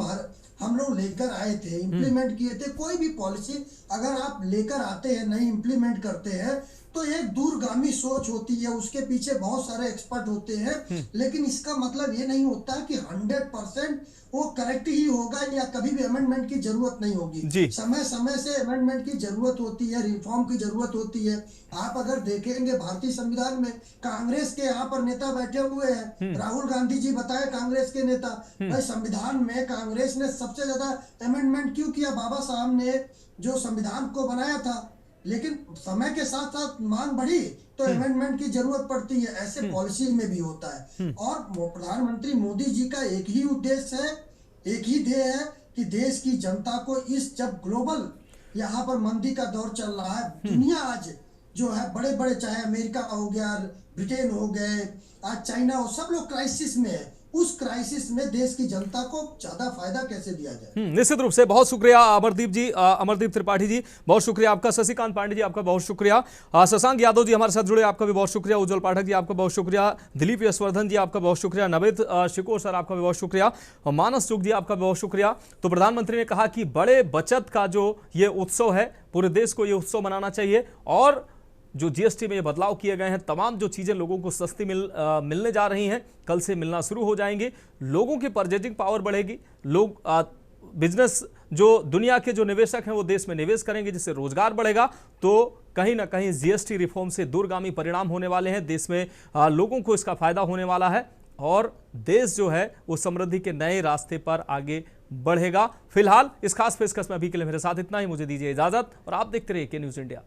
हम लोग लेकर आए थे, इम्प्लीमेंट किए थे, कोई भी पॉलिसी अगर आप लेकर आते हैं, नहीं इम्प्लीमेंट करते हैं, तो एक दूरगामी सोच होती है, उसके पीछे बहुत सारे एक्सपर्ट होते हैं, लेकिन इसका मतलब ये नहीं होता कि 100% वो करेक्ट ही होगा या कभी भी अमेंडमेंट की जरूरत नहीं होगी। समय समय से अमेंडमेंट की जरूरत होती है, रिफॉर्म की जरूरत होती है। आप अगर देखेंगे भारतीय संविधान में कांग्रेस के यहाँ पर नेता बैठे हुए हैं, राहुल गांधी जी बताए कांग्रेस के नेता, भाई संविधान में कांग्रेस ने सबसे ज्यादा अमेंडमेंट क्यों किया? बाबा साहब ने जो संविधान को बनाया था, लेकिन समय के साथ साथ मांग बढ़ी तो अमेंडमेंट की जरूरत पड़ती है। ऐसे पॉलिसी में भी होता है। और प्रधानमंत्री मोदी जी का एक ही उद्देश्य है, एक ही ध्येय है कि देश की जनता को इस जब ग्लोबल यहाँ पर मंदी का दौर चल रहा है, दुनिया आज जो है बड़े बड़े, चाहे अमेरिका हो गया, ब्रिटेन हो गए, आज चाइना हो, सब लोग क्राइसिस में है। उस क्राइसिस में देश की जनता को ज्यादा फायदा कैसे दिया जाए? निश्चित रूप से। बहुत शुक्रिया अमरदीप जी, अमरदीप त्रिपाठी जी, बहुत शुक्रिया आपका। शशिकांत पांडे जी आपका बहुत शुक्रिया। शशांक यादव जी हमारे साथ जुड़े, आपका भी बहुत शुक्रिया। उज्जवल पाठक जी आपका बहुत शुक्रिया। दिलीप यशवर्धन जी आपका बहुत शुक्रिया। नवेद शिकोर सर आपका भी बहुत शुक्रिया। और मानस चुग जी आपका बहुत शुक्रिया। तो प्रधानमंत्री ने कहा कि बड़े बचत का जो ये उत्सव है, पूरे देश को ये उत्सव मनाना चाहिए, और जो जीएसटी में ये बदलाव किए गए हैं, तमाम जो चीज़ें लोगों को सस्ती मिलने जा रही हैं, कल से मिलना शुरू हो जाएंगी। लोगों की परचेजिंग पावर बढ़ेगी, लोग बिजनेस, जो दुनिया के जो निवेशक हैं वो देश में निवेश करेंगे, जिससे रोजगार बढ़ेगा। तो कहीं ना कहीं जीएसटी रिफॉर्म से दूरगामी परिणाम होने वाले हैं, देश में लोगों को इसका फायदा होने वाला है, और देश जो है वो समृद्धि के नए रास्ते पर आगे बढ़ेगा। फिलहाल इस खास पेशकश में अभी के लिए मेरे साथ इतना ही। मुझे दीजिए इजाजत और आप देखते रहिए के न्यूज़ इंडिया।